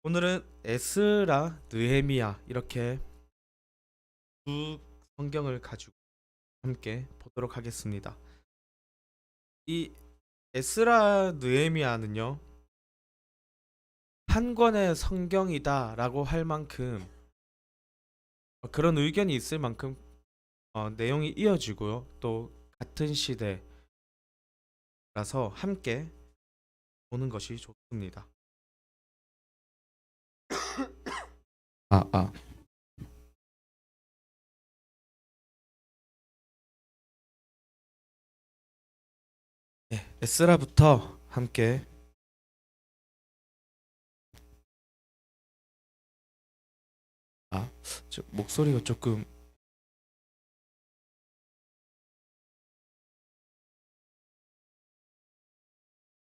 오늘은 에스라, 느헤미야 이렇게 두 성경을 가지고 함께 보도록 하겠습니다. 이 에스라, 느헤미야는요 한 권의 성경이다라고 할 만큼 그런 의견이 있을 만큼 내용이 이어지고요. 또 같은 시대라서 함께 보는 것이 좋습니다. 아, 아. 네, 에스라부터 함께. 아, 저 목소리가 조금.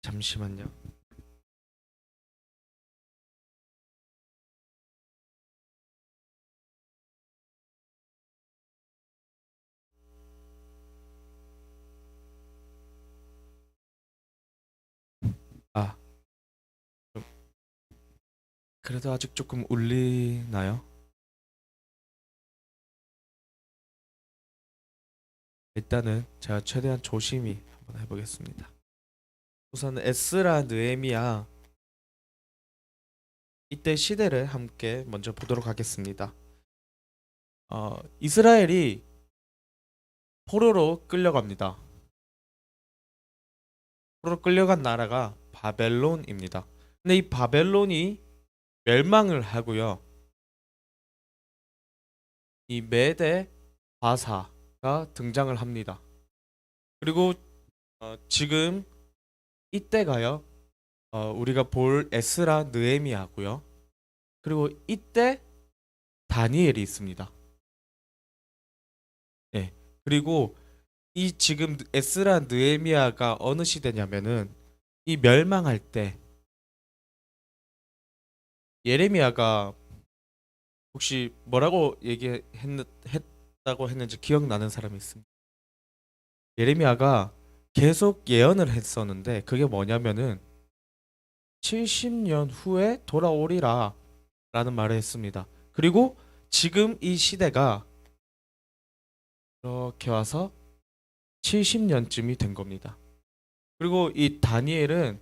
잠시만요. 아, 좀 그래도 아직 조금 울리나요? 일단은 제가 최대한 조심히 한번 해보겠습니다. 우선 에스라 느헤미야 이때 시대를 함께 먼저 보도록 하겠습니다. 이스라엘이 포로로 끌려갑니다. 포로로 끌려간 나라가 바벨론입니다. 근데 이 바벨론이 멸망을 하고요. 이 메대 바사가 등장을 합니다. 그리고 지금 이때가요. 우리가 볼 에스라 느헤미야고요. 그리고 이때 다니엘이 있습니다. 예. 그리고 이 지금 에스라 느헤미야가 어느 시대냐면은 이 멸망할 때 예레미야가 혹시 뭐라고 했다고 했는지 기억나는 사람이 있습니다. 예레미야가 계속 예언을 했었는데 그게 뭐냐면은 70년 후에 돌아오리라 라는 말을 했습니다. 그리고 지금 이 시대가 이렇게 와서 70년쯤이 된 겁니다. 그리고 이 다니엘은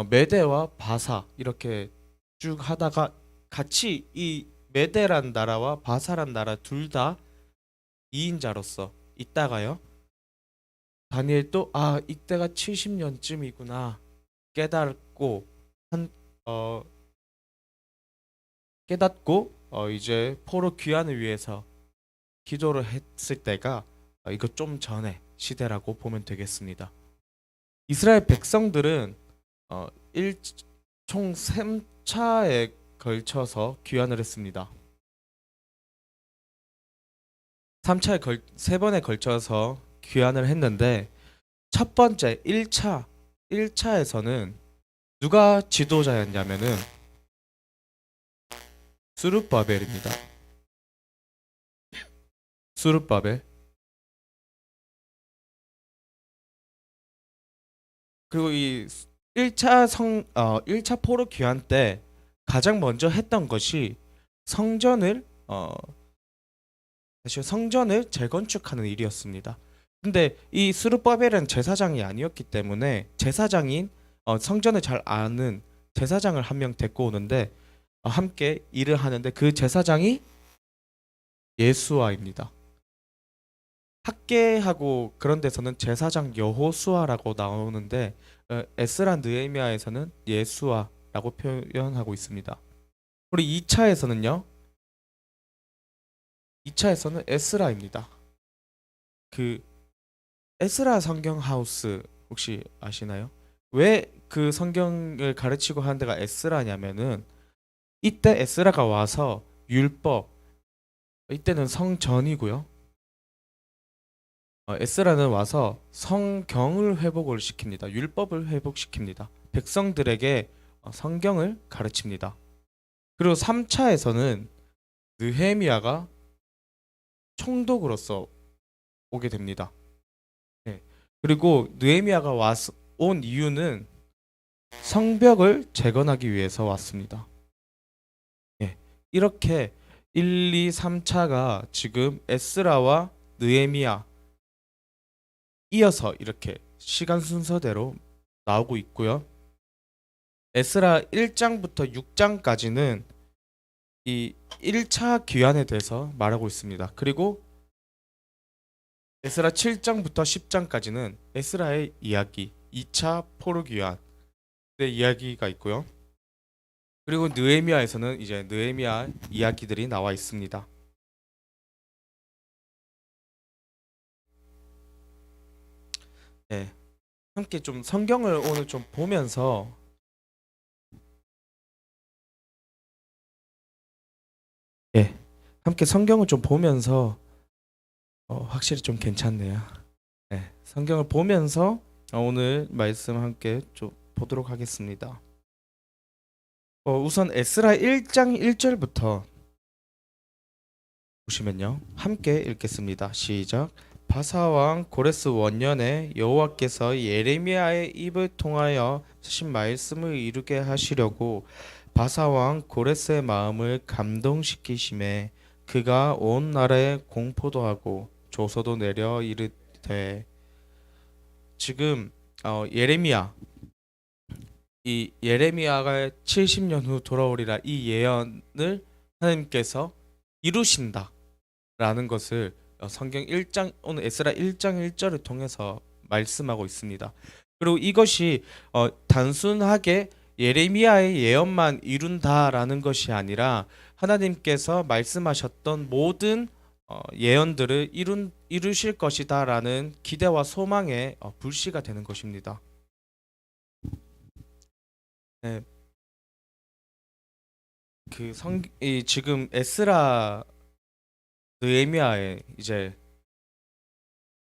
메대와 바사 이렇게 쭉 하다가 같이 이 메대란 나라와 바사란 나라 둘 다 2인자로서 있다가요. 다니엘도 이때가 70년쯤이구나 깨닫고 한 어, 깨닫고 이제 포로 귀환을 위해서 기도를 했을 때가 이거 좀 전에 시대라고 보면 되겠습니다. 이스라엘 백성들은 어, 총 3차에 걸쳐서 귀환을 했습니다. 3번에 걸쳐서 귀환을 했는데 첫 번째 1차에서는 누가 지도자였냐면은 수룹바벨입니다. 수룹바벨. 그리고 이 1차 포로 귀환 때 가장 먼저 했던 것이 성전을 사실 성전을 재건축하는 일이었습니다. 근데 이 스룹바벨은 제사장이 아니었기 때문에 제사장인 성전을 잘 아는 제사장을 한 명 데리고 오는데 함께 일을 하는데 그 제사장이 예수아입니다. 학계하고 그런 데서는 제사장 여호수아라고 나오는데 에스라 느헤미야에서는 예수아라고 표현하고 있습니다. 우리 2차에서는 에스라입니다. 그 에스라 성경 하우스 혹시 아시나요? 왜 그 성경을 가르치고 하는 데가 에스라냐면은 이때 에스라가 와서 율법, 이때는 성전이고요. 에스라는 와서 성경을 회복을 시킵니다. 율법을 회복시킵니다. 백성들에게 성경을 가르칩니다. 그리고 3차에서는 느헤미야가 총독으로서 오게 됩니다. 네. 그리고 느헤미야가 온 이유는 성벽을 재건하기 위해서 왔습니다. 이렇게 1, 2, 3차가 지금 에스라와 느헤미야 이어서 이렇게 시간 순서대로 나오고 있고요. 에스라 1장부터 6장까지는 이 1차 귀환에 대해서 말하고 있습니다. 그리고 에스라 7장부터 10장까지는 에스라의 이야기, 2차 포로 귀환의 이야기가 있고요. 그리고 느헤미야에서는 이제 느헤미야 이야기들이 나와 있습니다. 네, 함께 좀 성경을 오늘 좀 보면서 예, 함께 성경을 좀 보면서 확실히 좀 괜찮네요. 네, 성경을 보면서 오늘 말씀 함께 좀 보도록 하겠습니다. 우선 에스라 1장 1절부터 보시면요. 함께 읽겠습니다. 시작. 바사왕 고레스 원년에 여호와께서 예레미야의 입을 통하여 하신 말씀을 이루게 하시려고 바사왕 고레스의 마음을 감동시키심에 그가 온 나라에 공포도 하고 조서도 내려 이르되 지금 예레미야 이 예레미야가 70년 후 돌아오리라 이 예언을 하나님께서 이루신다라는 것을 성경 1장 오늘 에스라 1장 1절을 통해서 말씀하고 있습니다. 그리고 이것이 단순하게 예레미야의 예언만 이룬다라는 것이 아니라 하나님께서 말씀하셨던 모든 예언들을 이루실 것이다라는 기대와 소망의 불씨가 되는 것입니다. 네, 지금 에스라 느헤미야의 이제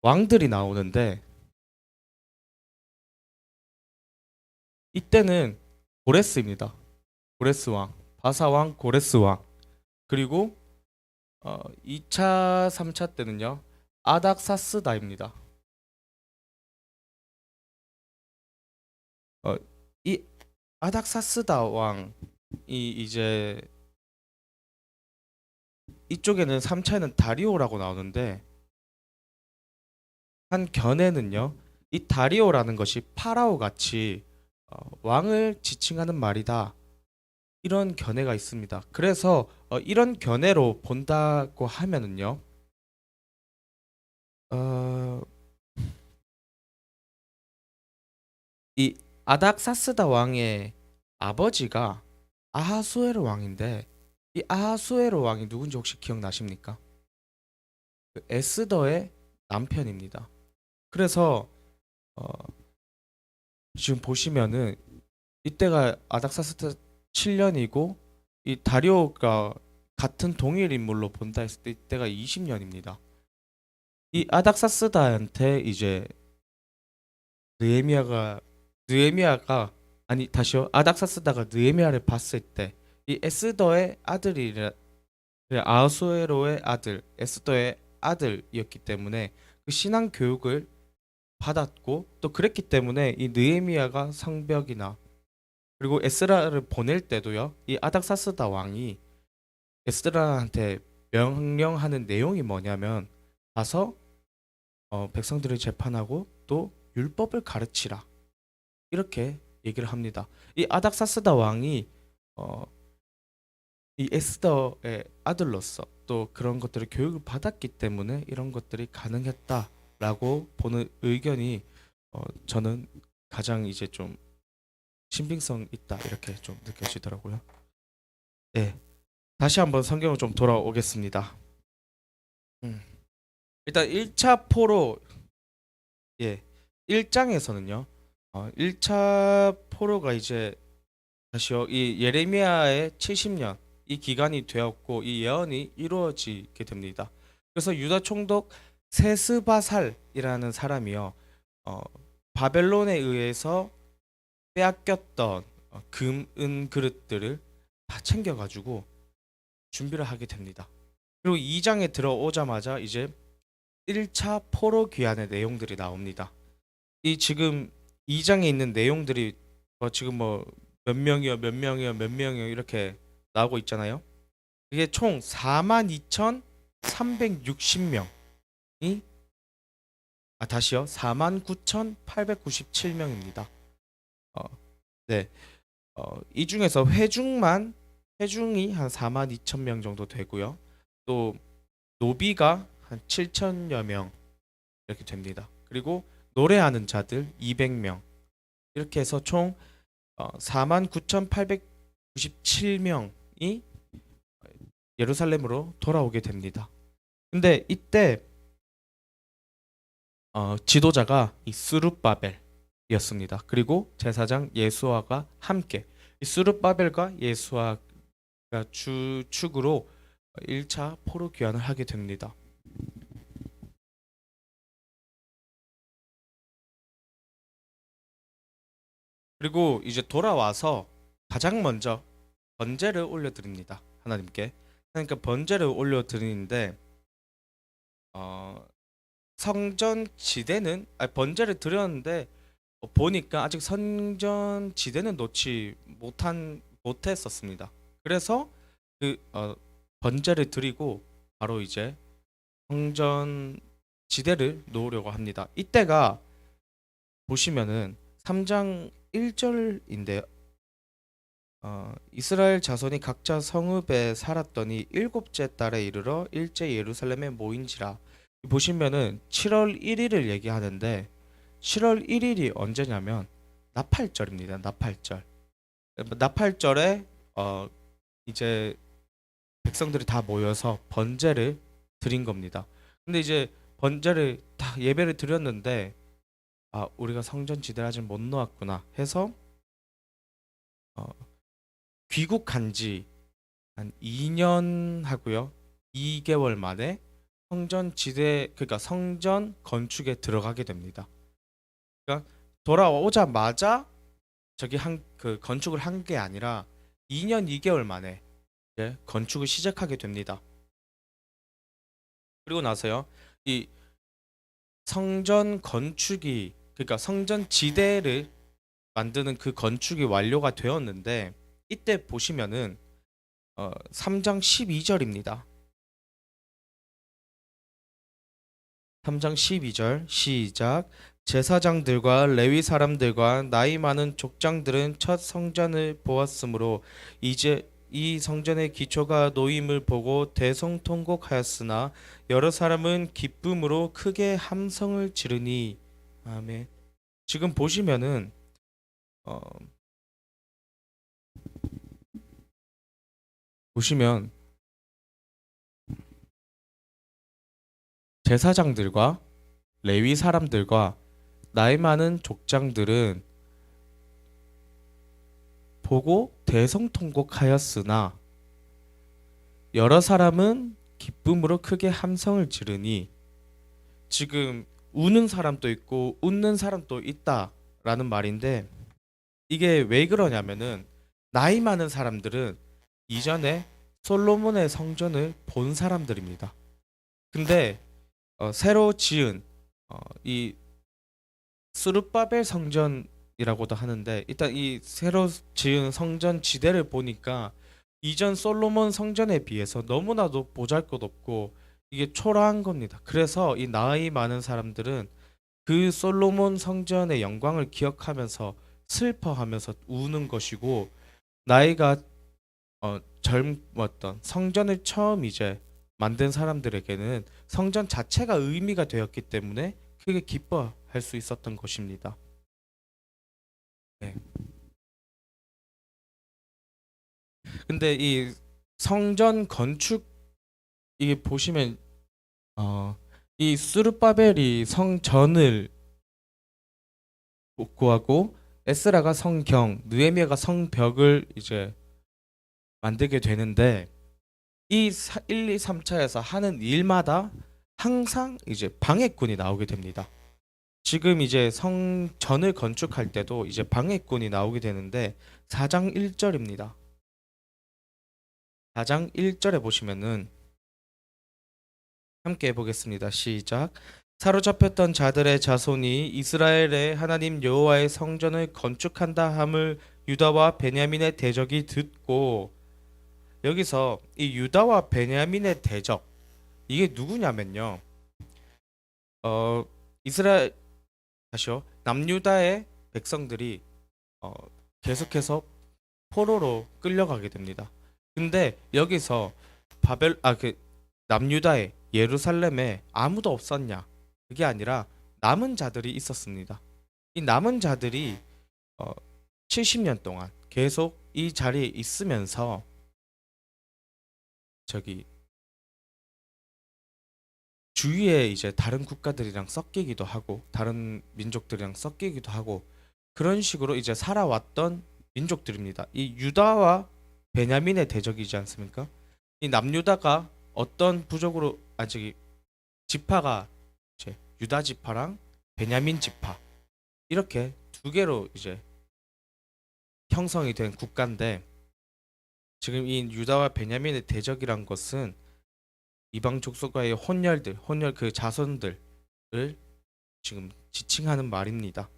왕들이 나오는데 이때는 고레스입니다. 고레스 왕, 바사 왕, 고레스 왕. 그리고 2차, 3차 때는요. 아닥사스다입니다. 어, 이 아닥사스다 왕이 이제 이쪽에는 3차에는 다리오라고 나오는데 한 견해는요. 이 다리오라는 것이 파라오 같이 왕을 지칭하는 말이다. 이런 견해가 있습니다. 그래서 이런 견해로 본다고 하면은요. 어, 이 아닥사스다 왕의 아버지가 아하수에로 왕인데 이 아하수에로 왕이 누군지 혹시 기억나십니까? 그 에스더의 남편입니다. 그래서 어, 지금 보시면은 이때가 아닥사스다 7년이고 이 다리오가 같은 동일 인물로 본다 했을 때 이때가 20년입니다. 이 아닥사스다한테 이제 느헤미야가 느헤미야가 아니 다시요 아닥사스다가 느헤미야를 봤을 때 이 에스더의 아들이라 아하수에로의 아들 에스더의 아들이었기 때문에 그 신앙 교육을 받았고 또 그랬기 때문에 이 느헤미야가 성벽이나 그리고 에스라를 보낼 때도요 이 아닥사스다 왕이 에스라한테 명령하는 내용이 뭐냐면 가서 백성들을 재판하고 또 율법을 가르치라 이렇게 얘기를 합니다. 이 아닥사스다 왕이 어, 이 에스더의 아들로서 또 그런 것들을 교육을 받았기 때문에 이런 것들이 가능했다라고 보는 의견이 저는 가장 이제 좀 신빙성 있다 이렇게 좀 느껴지더라고요. 네, 다시 한번 성경을 좀 돌아오겠습니다. 음. 일단 1차 포로 예 1장에서는요. 1차 포로가 이제 다시요. 이 예레미야의 70년 이 기간이 되었고 이 예언이 이루어지게 됩니다. 그래서 유다 총독 세스바살이라는 사람이요. 어, 바벨론에 의해서 빼앗겼던 금, 은 그릇들을 다 챙겨가지고 준비를 하게 됩니다. 그리고 2장에 들어오자마자 이제 1차 포로 귀환의 내용들이 나옵니다. 이 지금 2장에 있는 내용들이 지금 뭐 몇 명이요, 몇 명이요, 몇 명이요 이렇게 나오고 있잖아요. 그게 총 42,360명이 다시요. 49,897명입니다. 어, 네. 이 중에서 회중이 한 42,000명 정도 되고요. 또 노비가 한 7천여 명 이렇게 됩니다. 그리고 노래하는 자들 200명 이렇게 해서 총 49,897명이 예루살렘으로 돌아오게 됩니다. 근데 이때 지도자가 이 스룹바벨이었습니다. 그리고 제사장 예수아가 함께 이 스룹바벨과 예수아가 주축으로 1차 포로 귀환을 하게 됩니다. 그리고 이제 돌아와서 가장 먼저 번제를 올려드립니다. 하나님께. 그러니까 번제를 올려드리는데 성전 지대는 번제를 드렸는데 보니까 아직 성전 지대는 놓지 못했었습니다. 그래서 그 번제를 드리고 바로 이제 성전 지대를 놓으려고 합니다. 이때가 보시면은 3장 1절인데요. 이스라엘 자손이 각자 성읍에 살았더니 일곱째 달에 이르러 일제 예루살렘에 모인지라. 보시면은 7월 1일을 얘기하는데 7월 1일이 언제냐면 나팔절입니다. 나팔절. 나팔절에 이제 백성들이 다 모여서 번제를 드린 겁니다. 근데 이제 번제를 다 예배를 드렸는데 우리가 성전 지대를 아직 못 놓았구나 해서 어, 귀국한 지 한 2년 하고요. 2개월 만에 성전 지대 그러니까 성전 건축에 들어가게 됩니다. 그러니까 돌아오자마자 저기 그 건축을 한 게 아니라 2년 2개월 만에 이제 건축을 시작하게 됩니다. 그리고 나서요. 이 성전 건축이 그러니까 성전 지대를 만드는 그 건축이 완료가 되었는데 이때 보시면은 3장 12절입니다. 3장 12절 시작. 제사장들과 레위 사람들과 나이 많은 족장들은 첫 성전을 보았으므로 이제 이 성전의 기초가 놓임을 보고 대성통곡하였으나 여러 사람은 기쁨으로 크게 함성을 지르니. 아멘. 지금 보시면은 보시면 제사장들과 레위 사람들과 나이 많은 족장들은 보고 대성통곡하였으나 여러 사람은 기쁨으로 크게 함성을 지르니. 지금 우는 사람도 있고 웃는 사람도 있다라는 말인데 이게 왜 그러냐면은 나이 많은 사람들은 이전에 솔로몬의 성전을 본 사람들입니다. 근데 새로 지은 이 스룹바벨 성전이라고도 하는데 일단 이 새로 지은 성전 지대를 보니까 이전 솔로몬 성전에 비해서 너무나도 보잘것없고 이게 초라한 겁니다. 그래서 이 나이 많은 사람들은 그 솔로몬 성전의 영광을 기억하면서 슬퍼하면서 우는 것이고 나이가 젊었던 성전을 처음 이제 만든 사람들에게는 성전 자체가 의미가 되었기 때문에 크게 기뻐할 수 있었던 것입니다. 네. 근데 이 성전 건축 이게 보시면 이 스룹바벨이 성전을 구하고 에스라가 성경, 느헤미야가 성벽을 이제 만들게 되는데 이 1, 2, 3차에서 하는 일마다 항상 이제 방해꾼이 나오게 됩니다. 지금 이제 성전을 건축할 때도 이제 방해꾼이 나오게 되는데 4장 1절입니다. 4장 1절에 보시면은 함께 해보겠습니다. 시작. 사로잡혔던 자들의 자손이 이스라엘의 하나님 여호와의 성전을 건축한다 함을 유다와 베냐민의 대적이 듣고 여기서 이 유다와 베냐민의 대적, 이게 누구냐면요. 어 이스라엘 다시요. 남유다의 백성들이 어 계속해서 포로로 끌려가게 됩니다. 근데 여기서 남유다에 예루살렘에 아무도 없었냐? 그게 아니라 남은 자들이 있었습니다. 이 남은 자들이 어, 70년 동안 계속 이 자리에 있으면서 저기 주위에 이제 다른 국가들이랑 섞이기도 하고 다른 민족들이랑 섞이기도 하고 그런 식으로 이제 살아왔던 민족들입니다. 이 유다와 베냐민의 대적이지 않습니까? 이 남유다가 어떤 부족으로 아직 지파가 이제 유다 지파랑 베냐민 지파 이렇게 두 개로 이제 형성이 된 국가인데 지금 이 유다와 베냐민의 대적이란 것은 이방 족속과의 혼혈 그 자손들을 지금 지칭하는 말입니다.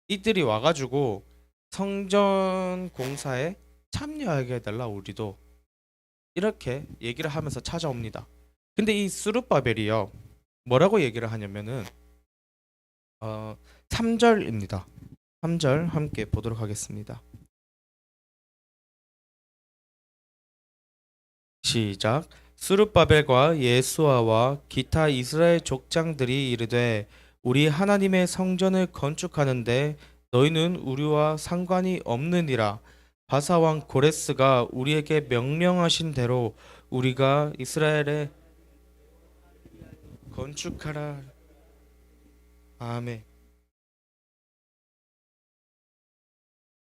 이들이 와가지고 성전 공사에 참여하게 해달라 우리도 이렇게 얘기를 하면서 찾아옵니다. 근데 이 스룹바벨이요 뭐라고 얘기를 하냐면은 3절입니다. 3절 함께 보도록 하겠습니다. 시작. 스룹바벨과 예수아와 기타 이스라엘 족장들이 이르되 우리 하나님의 성전을 건축하는데 너희는 우리와 상관이 없느니라. 바사 왕 고레스가 우리에게 명령하신 대로 우리가 이스라엘에 건축하라. 아멘.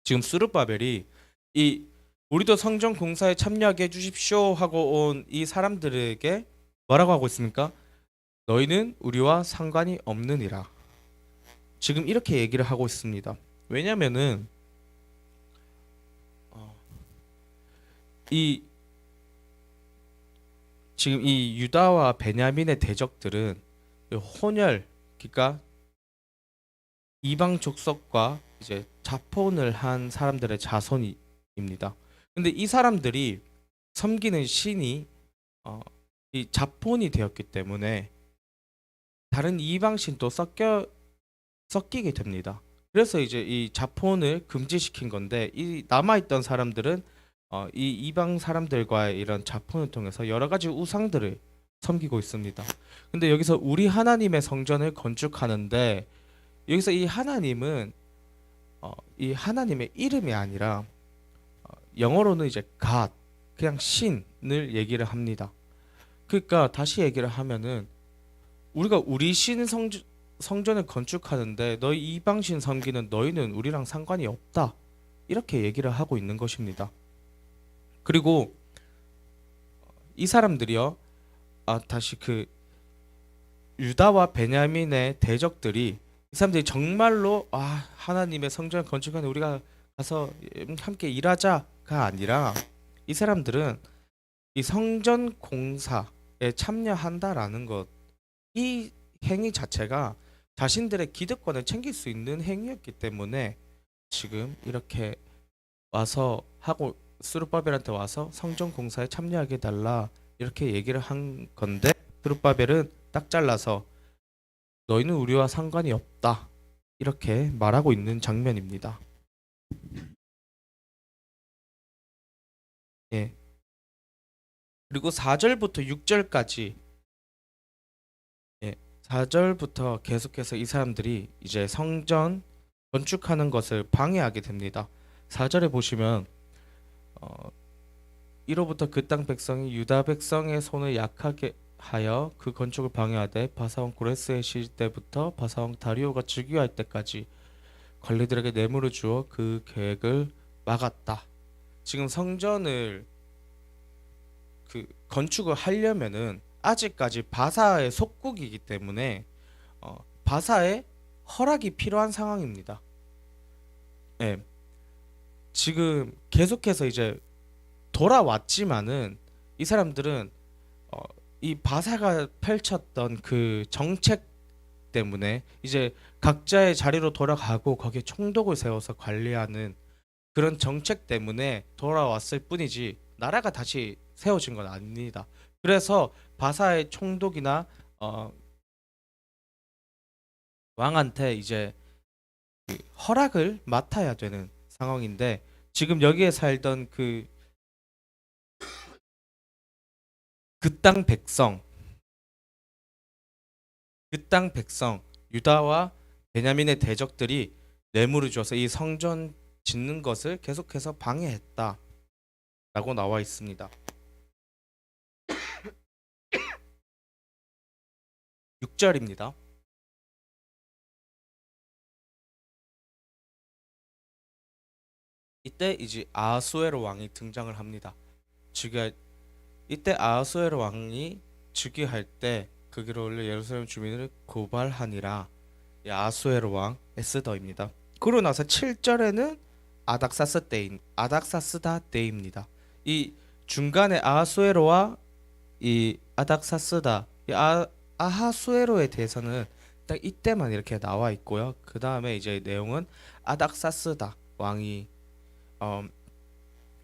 지금 스룹바벨이 이 우리도 성전 공사에 참여하게 해주십시오 하고 온 이 사람들에게 뭐라고 하고 있습니까? 너희는 우리와 상관이 없느니라. 지금 이렇게 얘기를 하고 있습니다. 왜냐면은 어, 이 지금 이 유다와 베냐민의 대적들은 혼혈, 그러니까 이방 족속과 이제 자폰을 한 사람들의 자손입니다. 근데 이 사람들이 섬기는 신이 이 자폰이 되었기 때문에 다른 이방 신도 섞이게 됩니다. 그래서 이제 이 자폰을 금지시킨 건데 이 남아있던 사람들은 이 이방 사람들과의 이런 자폰을 통해서 여러 가지 우상들을 섬기고 있습니다. 근데 여기서 우리 하나님의 성전을 건축하는데 여기서 이 하나님은 이 하나님의 이름이 아니라 영어로는 이제 God, 그냥 신을 얘기를 합니다. 그러니까 다시 얘기를 하면은 우리가 우리 신 성전을 건축하는데 너희 이방신 섬기는 너희는 우리랑 상관이 없다. 이렇게 얘기를 하고 있는 것입니다. 그리고 이 사람들이요. 다시 그 유다와 베냐민의 대적들이 이 사람들이 정말로 하나님의 성전을 건축하는 우리가 가서 함께 일하자가 아니라 이 사람들은 이 성전 공사에 참여한다라는 것, 이 행위 자체가 자신들의 기득권을 챙길 수 있는 행위였기 때문에 지금 이렇게 와서 하고 스룹바벨한테 와서 성전 공사에 참여하게 달라 이렇게 얘기를 한 건데 스룹바벨은 딱 잘라서 너희는 우리와 상관이 없다 이렇게 말하고 있는 장면입니다. 예. 그리고 4절부터 6절까지 4절부터 계속해서 이 사람들이 이제 성전 건축하는 것을 방해하게 됩니다. 4절에 보시면 이로부터 그 땅 백성이 유다 백성의 손을 약하게 하여 그 건축을 방해하되 바사왕 고레스의 시대부터 바사왕 다리오가 즉위할 때까지 관리들에게 뇌물을 주어 그 계획을 막았다. 지금 성전을 그 건축을 하려면은 아직까지 바사의 속국이기 때문에 바사의 허락이 필요한 상황입니다. 예. 지금 계속해서 이제 돌아왔지만은 이 사람들은 이 바사가 펼쳤던 그 정책 때문에 이제 각자의 자리로 돌아가고 거기에 총독을 세워서 관리하는 그런 정책 때문에 돌아왔을 뿐이지 나라가 다시 세워진 건 아닙니다. 그래서 바사의 총독이나 어, 왕한테 이제 그 허락을 맡아야 되는 상황인데 지금 여기에 살던 그 땅 백성, 그 땅 백성 유다와 베냐민의 대적들이 뇌물을 줘서 이 성전 짓는 것을 계속해서 방해했다라고 나와 있습니다. 6절입니다. 이때 이제 아하수에로 왕이 등장을 합니다. 즉위 이때 아하수에로 왕이 즉위할 때 그기로 올려 예루살렘 주민을 고발하니라. 이 아하수에로 왕 에스더입니다. 그러고 나서 7절에는 아닥사스다 때입니다. 이 중간에 아하수에로와 이 아닥사스다 아하수에로에 대해서는 딱 이때만 이렇게 나와 있고요. 그 다음에 이제 내용은 아닥사스다 왕이 어,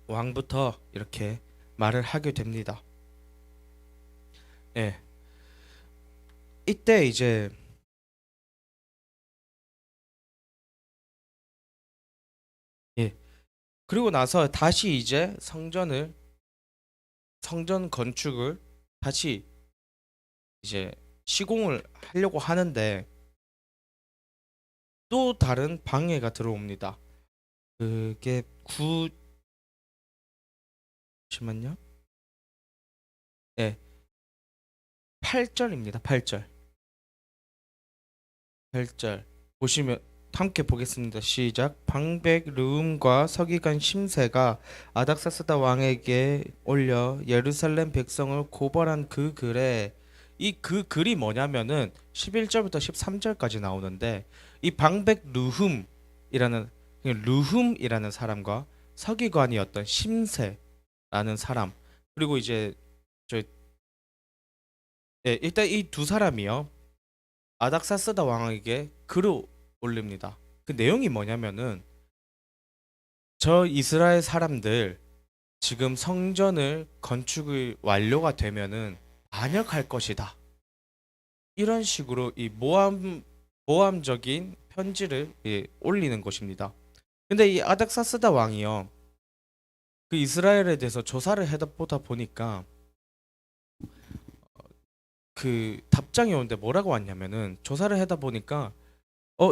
왕부터 이렇게 말을 하게 됩니다. 예, 이때 이제 예, 그리고 나서 다시 이제 성전 건축을 다시 이제 시공을 하려고 하는데 또 다른 방해가 들어옵니다. 그게 잠시만요. 예, 8절입니다. 8절. 8절 보시면 함께 보겠습니다. 시작. 방백 르움과 서기관 심세가 아닥사스다 왕에게 올려 예루살렘 백성을 고발한 그 글에 이 그 글이 뭐냐면은 11절부터 13절까지 나오는데 이 방백 르훔이라는 사람과 서기관이었던 심세라는 사람 그리고 이제 저 일단 이 두 사람이요. 아닥사스다 왕에게 글을 올립니다. 그 내용이 뭐냐면은 저 이스라엘 사람들 지금 성전을 건축이 완료가 되면은 반역할 것이다. 이런 식으로 이 모함적인 편지를 올리는 것입니다. 근데 이 아닥사스다 왕이요. 그 이스라엘에 대해서 조사를 해보다 보니까 그 답장이 오는데 뭐라고 왔냐면은 조사를 하다 보니까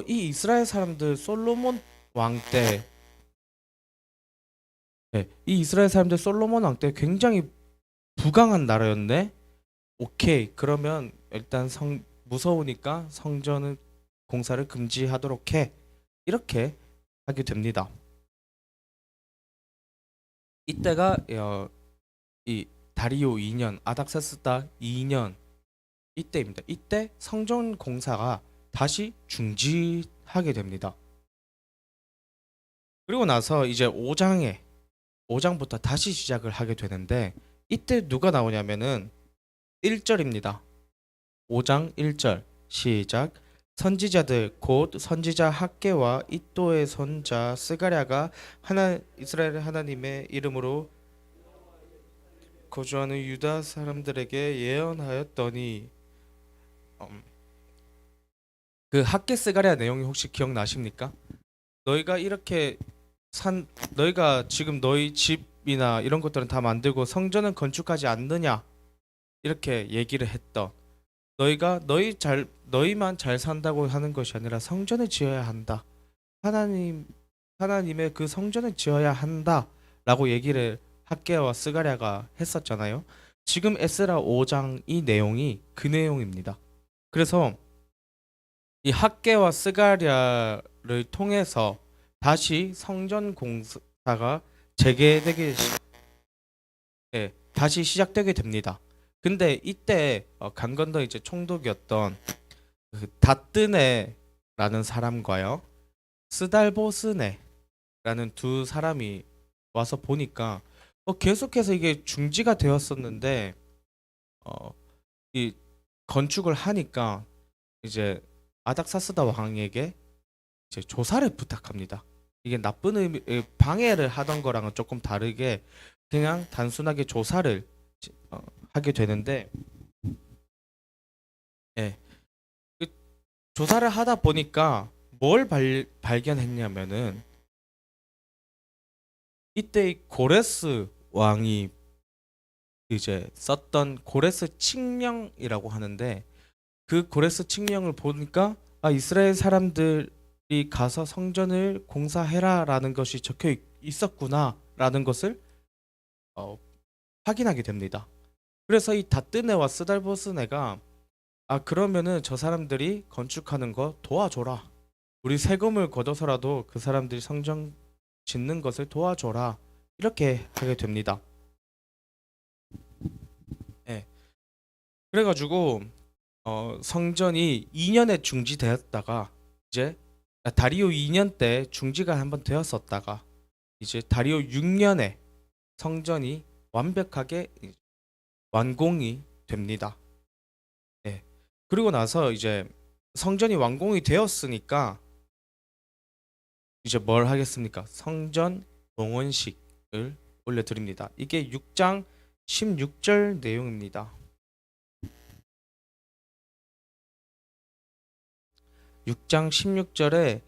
이 이스라엘 사람들 솔로몬 왕 때, 이 이스라엘 사람들 솔로몬 왕 때 굉장히 부강한 나라였네. 오케이, 그러면 일단 무서우니까 성전을 공사를 금지하도록 해. 이렇게 하게 됩니다. 이때가 이 다리오 2년, 아닥사스다 2년 이때입니다. 이때 성전 공사가 다시 중지하게 됩니다. 그리고 나서 이제 5장부터 다시 시작을 하게 되는데 이때 누가 나오냐면은 1절입니다. 5장 1절 시작. 선지자들 곧 선지자 학개와 이또의 손자 스가랴가 이스라엘 하나님의 이름으로 거주하는 유다 사람들에게 예언하였더니 음, 그 학개 스가랴 내용이 혹시 기억나십니까? 너희가 이렇게 너희가 지금 너희 집이나 이런 것들은 다 만들고 성전은 건축하지 않느냐 이렇게 얘기를 했던 너희만 잘 산다고 하는 것이 아니라 성전을 지어야 한다. 하나님 하나님의 그 성전을 지어야 한다라고 얘기를 학개와 스가랴가 했었잖아요. 지금 에스라 5장 이 내용이 그 내용입니다. 그래서 이 학개와 스가랴를 통해서 다시 성전 공사가 재개되게 다시 시작되게 됩니다. 근데 이때 강건도 이제 총독이었던 그 다뜨네라는 사람과요 스달보스네라는 두 사람이 와서 보니까 계속해서 이게 중지가 되었었는데 어, 이 건축을 하니까 이제 아닥사스다 왕에게 이제 조사를 부탁합니다. 이게 나쁜 의미, 방해를 하던 거랑은 조금 다르게 그냥 단순하게 조사를 하게 되는데, 예, 그 조사를 하다 보니까 뭘 발견했냐면은 이때 이 고레스 왕이 이제 썼던 고레스 칙령이라고 하는데, 그 고레스 칙령을 보니까 이스라엘 사람들이 가서 성전을 공사해라라는 것이 적혀 있었구나라는 것을 어, 확인하게 됩니다. 그래서 이 다뜨네와 스달보스네가 그러면은 저 사람들이 건축하는 거 도와줘라. 우리 세금을 걷어서라도 그 사람들이 성전 짓는 것을 도와줘라. 이렇게 하게 됩니다. 예. 그래가지고 성전이 2년에 중지되었다가 이제 다리오 2년 때 중지가 한번 되었었다가 이제 다리오 6년에 성전이 완벽하게 완공이 됩니다. 예. 그리고 나서 이제 성전이 완공이 되었으니까 이제 뭘 하겠습니까? 성전 봉헌식을 올려드립니다. 이게 6장 16절 내용입니다. 6장 16절에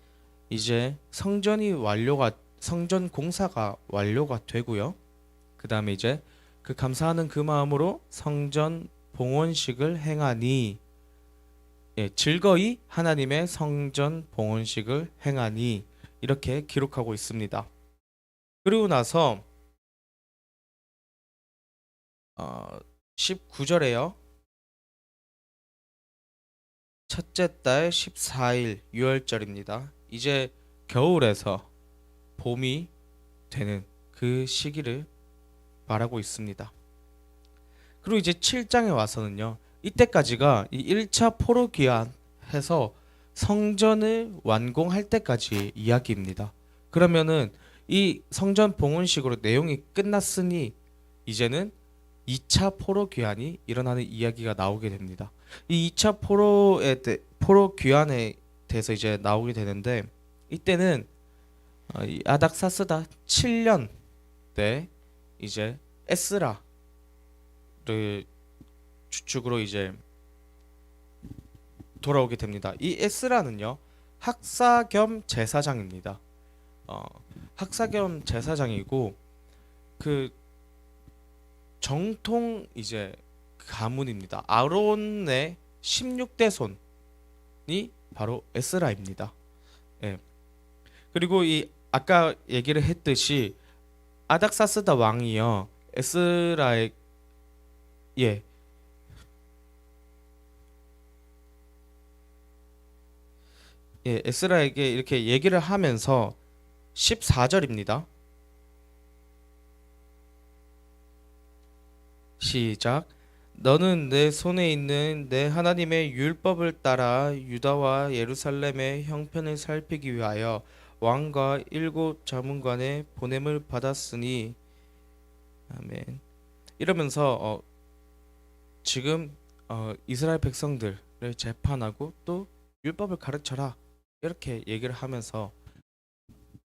이제 성전 공사가 완료가 되고요. 그 다음에 이제 그 감사하는 그 마음으로 성전 봉헌식을 행하니, 즐거이 하나님의 성전 봉헌식을 행하니 이렇게 기록하고 있습니다. 그리고 나서 19절에요. 첫째 달 14일 6월절입니다. 이제 겨울에서 봄이 되는 그 시기를 말하고 있습니다. 그리고 이제 7장에 와서는요. 이때까지가 이 1차 포로 귀환해서 성전을 완공할 때까지 이야기입니다. 그러면은 이 성전 봉헌식으로 내용이 끝났으니 이제는 2차 포로 귀환이 일어나는 이야기가 나오게 됩니다. 이 2차 포로 귀환에 대해서 이제 나오게 되는데, 이때는 이 아닥사스다 7년 때 이제 에스라를 주축으로 이제 돌아오게 됩니다. 이 에스라는요 학사 겸 제사장입니다. 학사 겸 제사장이고 그 정통 이제 가문입니다. 아론의 16대 손이 바로 에스라입니다. 예. 그리고 이 아까 얘기를 했듯이 아닥사스다 왕이요 에스라의 예, 에스라에게 이렇게 얘기를 하면서 14절입니다. 시작. 너는 내 손에 있는 내 하나님의 율법을 따라 유다와 예루살렘의 형편을 살피기 위하여 왕과 7자문관의 보냄을 받았으니 아멘. 이러면서 지금 이스라엘 백성들을 재판하고 또 율법을 가르쳐라 이렇게 얘기를 하면서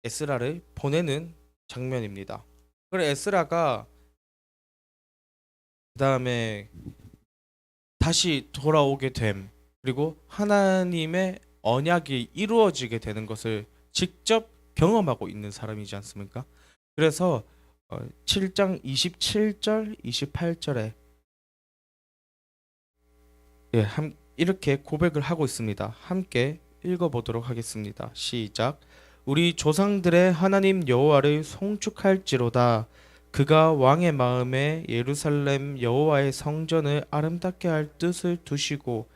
에스라를 보내는 장면입니다. 그래 에스라가 그 다음에 다시 돌아오게 됨, 그리고 하나님의 언약이 이루어지게 되는 것을 직접 경험하고 있는 사람이지 않습니까? 그래서 7장 27절 28절에 이렇게 고백을 하고 있습니다. 함께 읽어보도록 하겠습니다. 시작. 우리 조상들의 하나님 여호와를 송축할지로다. 그가 왕의 마음에 예루살렘 여호와의 성전을 아름답게 할 뜻을 두시고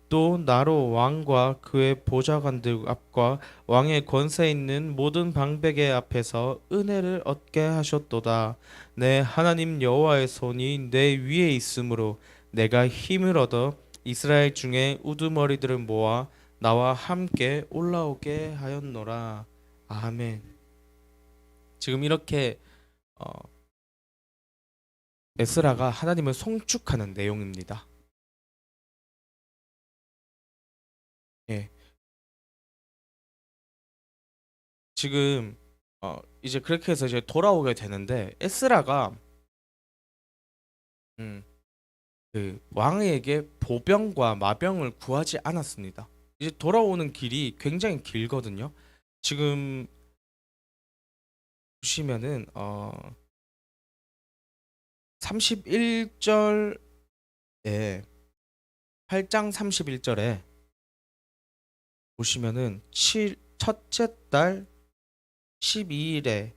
또 나로 왕과 그의 보좌관들 앞과 왕의 권세 있는 모든 방백의 앞에서 은혜를 얻게 하셨도다. 내 하나님 여호와의 손이 내 위에 있으므로 내가 힘을 얻어 이스라엘 중에 우두머리들을 모아 나와 함께 올라오게 하였노라. 아멘. 지금 이렇게 어, 에스라가 하나님을 송축하는 내용입니다. 예. 지금 이제 그렇게 해서 이제 돌아오게 되는데 에스라가 음, 그 왕에게 보병과 마병을 구하지 않았습니다. 이제 돌아오는 길이 굉장히 길거든요. 지금 보시면은 31절에 8장 31절에 보시면은 첫째 달 12일에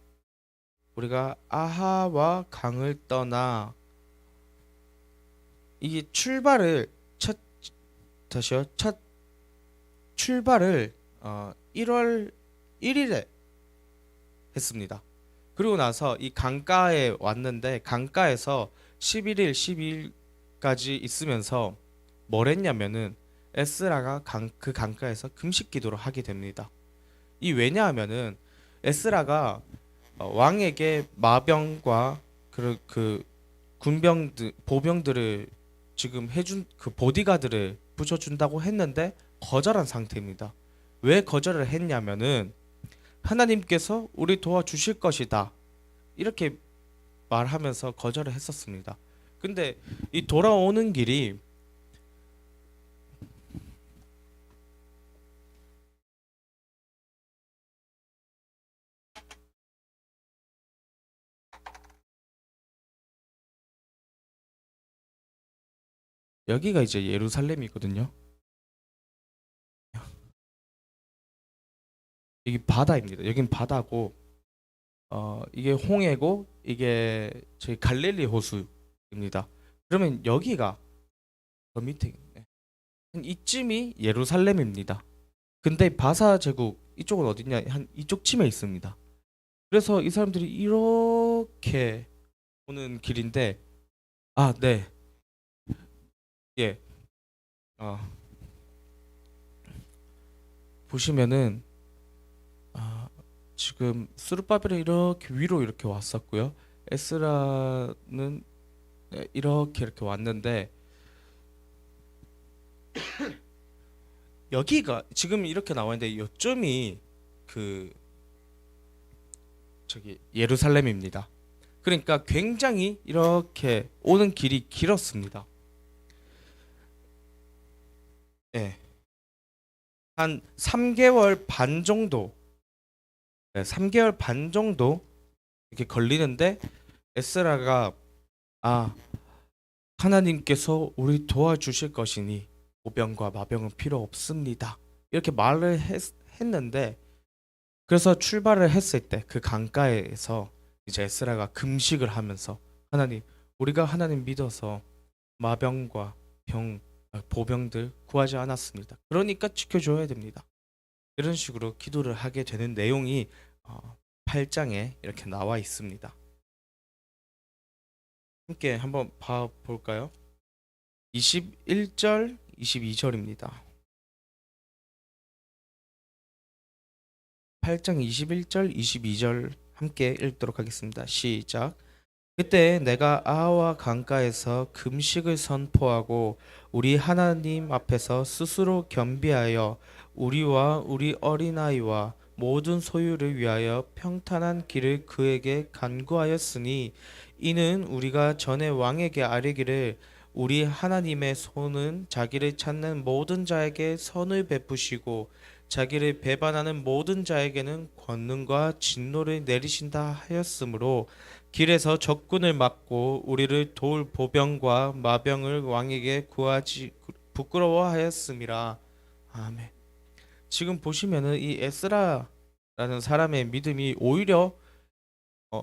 우리가 아하와 강을 떠나 이게 출발을 첫 다시요 첫 출발을 1월 1일에 했습니다. 그리고 나서 이 강가에 왔는데 강가에서 11일, 12일까지 있으면서 뭘 했냐면은 에스라가 그 강가에서 금식 기도를 하게 됩니다. 이 왜냐하면은 에스라가 왕에게 마병과 그 군병들 보병들을 지금 해준 그 보디가드를 붙여준다고 했는데 거절한 상태입니다. 왜 거절을 했냐면은 하나님께서 우리 도와주실 것이다 이렇게 말하면서 거절을 했었습니다. 근데 이 돌아오는 길이 여기가 이제 예루살렘이거든요. 여기 바다입니다. 여긴 바다고 이게 홍해고 이게 저희 갈릴리 호수입니다. 그러면 여기가 더 밑에 있네. 한 이쯤이 예루살렘입니다. 근데 바사 제국 이쪽은 어디냐? 한 이쪽 침에 있습니다. 그래서 이 사람들이 이렇게 오는 길인데 네. 예. 어, 보시면은 아, 지금 스룹바벨이 이렇게 위로 이렇게 왔었고요. 에스라는 이렇게 왔는데 여기가 지금 이렇게 나와 있는데 요점이 그 저기 예루살렘입니다. 그러니까 굉장히 이렇게 오는 길이 길었습니다. 예. 한 3개월 반 정도, 3개월 반 정도 이렇게 걸리는데 에스라가 아, 하나님께서 우리 도와주실 것이니 보병과 마병은 필요 없습니다. 이렇게 말을 했는데 그래서 출발을 했을 때 그 강가에서 이제 에스라가 금식을 하면서 하나님, 우리가 하나님 믿어서 마병과 보병들 구하지 않았습니다. 그러니까 지켜줘야 됩니다. 이런 식으로 기도를 하게 되는 내용이 8장에 이렇게 나와 있습니다. 함께 한번 봐 볼까요? 21절, 22절입니다. 8장 21절, 22절 함께 읽도록 하겠습니다. 시작. 그때 내가 아하와 강가에서 금식을 선포하고 우리 하나님 앞에서 스스로 겸비하여 우리와 우리 어린아이와 모든 소유를 위하여 평탄한 길을 그에게 간구하였으니 이는 우리가 전에 왕에게 아뢰기를 우리 하나님의 손은 자기를 찾는 모든 자에게 선을 베푸시고 자기를 배반하는 모든 자에게는 권능과 진노를 내리신다 하였으므로 길에서 적군을 막고 우리를 도울 보병과 마병을 왕에게 구하지 부끄러워하였음이라. 아멘. 지금 보시면은 이 에스라라는 사람의 믿음이 오히려 어,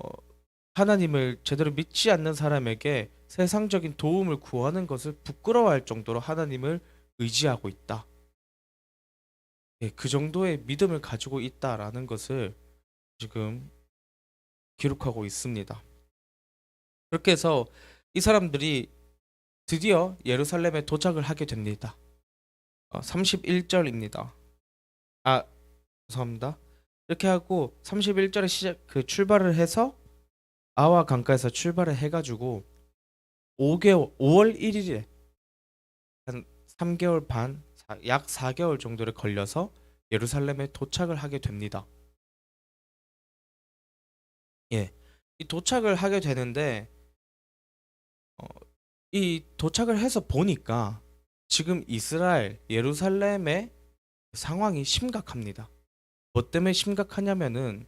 하나님을 제대로 믿지 않는 사람에게 세상적인 도움을 구하는 것을 부끄러워할 정도로 하나님을 의지하고 있다. 예, 그 정도의 믿음을 가지고 있다라는 것을 지금 기록하고 있습니다. 그렇게 해서 이 사람들이 드디어 예루살렘에 도착을 하게 됩니다. 31절입니다. 아, 죄송합니다. 이렇게 하고 31절에 출발을 해서 아와 강가에서 출발을 해가지고 5월 1일에 한 3개월 반, 약 4개월 정도를 걸려서 예루살렘에 도착을 하게 됩니다. 예. 이 도착을 하게 되는데 어, 이 도착을 해서 보니까 지금 이스라엘 예루살렘의 상황이 심각합니다. 뭐 때문에 심각하냐면은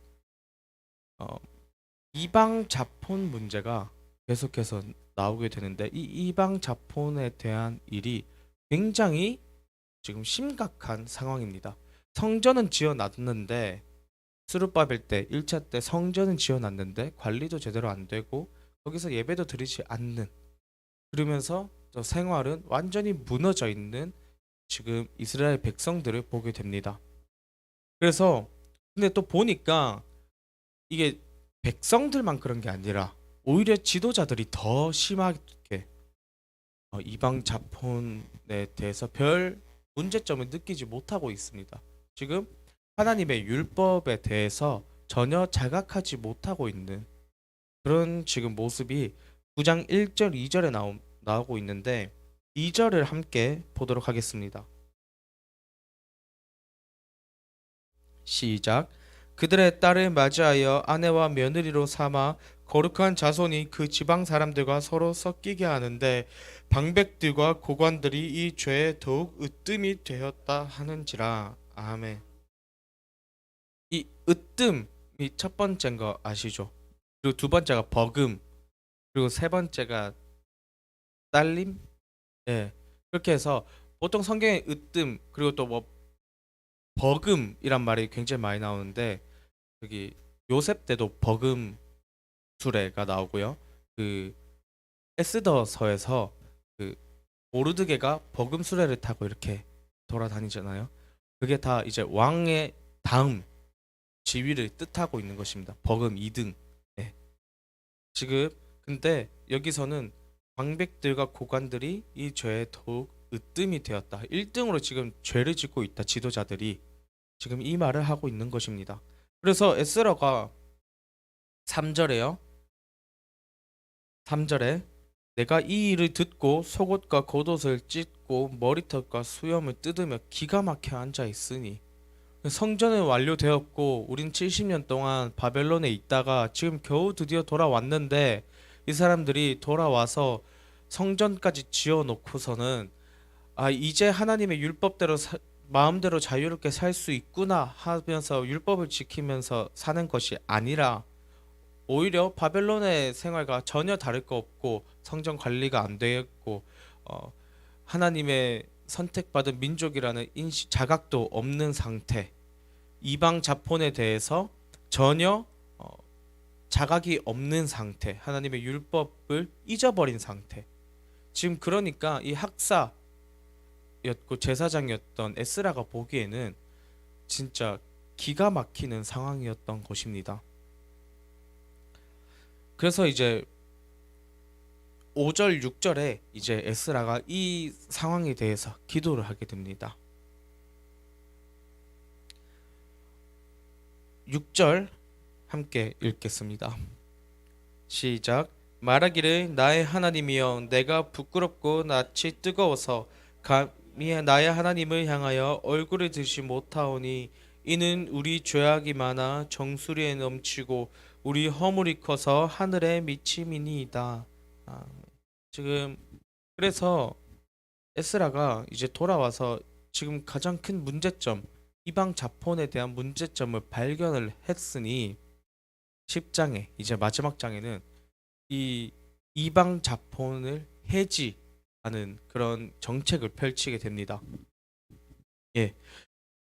어, 이방 자폰 문제가 계속해서 나오게 되는데 이 이방 자폰에 대한 일이 굉장히 지금 심각한 상황입니다. 성전은 지어놨는데 스룹바벨 때 1차 때 성전은 지어놨는데 관리도 제대로 안 되고 거기서 예배도 드리지 않는, 그러면서 저 생활은 완전히 무너져 있는 지금 이스라엘 백성들을 보게 됩니다. 그래서 근데 또 보니까 이게 백성들만 그런 게 아니라 오히려 지도자들이 더 심하게 이방 자폰에 대해서 별 문제점을 느끼지 못하고 있습니다. 지금 하나님의 율법에 대해서 전혀 자각하지 못하고 있는 그런 지금 모습이 9장 1절 2절에 나오고 있는데 2절을 함께 보도록 하겠습니다. 시작. 그들의 딸을 맞이하여 아내와 며느리로 삼아 거룩한 자손이 그 지방 사람들과 서로 섞이게 하는데 방백들과 고관들이 이 죄에 더욱 으뜸이 되었다 하는지라. 아멘. 이 으뜸이 첫 번째인 거 아시죠? 그리고 두 번째가 버금, 그리고 세 번째가 딸림. 예. 그렇게 해서 보통 성경에 으뜸 그리고 또 뭐 버금이란 말이 굉장히 많이 나오는데 여기 요셉 때도 버금 수레가 나오고요. 그 에스더서에서 그 모르드게가 버금 수레를 타고 이렇게 돌아다니잖아요. 그게 다 이제 왕의 다음 지위를 뜻하고 있는 것입니다. 버금 2등. 네. 지금 근데 여기서는 방백들과 고관들이 이 죄에 더욱 으뜸이 되었다. 1등으로 지금 죄를 짓고 있다. 지도자들이 지금 이 말을 하고 있는 것입니다. 그래서 에스라가 3절에요. 3절에 내가 이 일을 듣고 속옷과 겉옷을 찢고 머리털과 수염을 뜯으며 기가 막혀 앉아 있으니, 성전은 완료되었고 우린 70년 동안 바벨론에 있다가 지금 겨우 드디어 돌아왔는데 이 사람들이 돌아와서 성전까지 지어 놓고서는 이제 하나님의 율법대로 마음대로 자유롭게 살 수 있구나 하면서 율법을 지키면서 사는 것이 아니라 오히려 바벨론의 생활과 전혀 다를 거 없고 성전 관리가 안 되었고 어, 하나님의 선택받은 민족이라는 인식 자각도 없는 상태, 이방 자폰에 대해서 전혀 자각이 없는 상태, 하나님의 율법을 잊어버린 상태. 지금 그러니까 이 학사였고 제사장이었던 에스라가 보기에는 진짜 기가 막히는 상황이었던 것입니다. 그래서 이제 5절 6절에 이제 에스라가 이 상황에 대해서 기도를 하게 됩니다. 6절 함께 읽겠습니다. 시작. 말하기를 나의 하나님이여 내가 부끄럽고 낯이 뜨거워서 감히 나의 하나님을 향하여 얼굴을 들지 못하오니 이는 우리 죄악이 많아 정수리에 넘치고 우리 허물이 커서 하늘에 미침이니이다. 지금 그래서 에스라가 이제 돌아와서 지금 가장 큰 문제점, 이방 자폰에 대한 문제점을 발견을 했으니 10장에 이제 마지막 장에는 이 이방 자폰을 해지하는 그런 정책을 펼치게 됩니다. 예.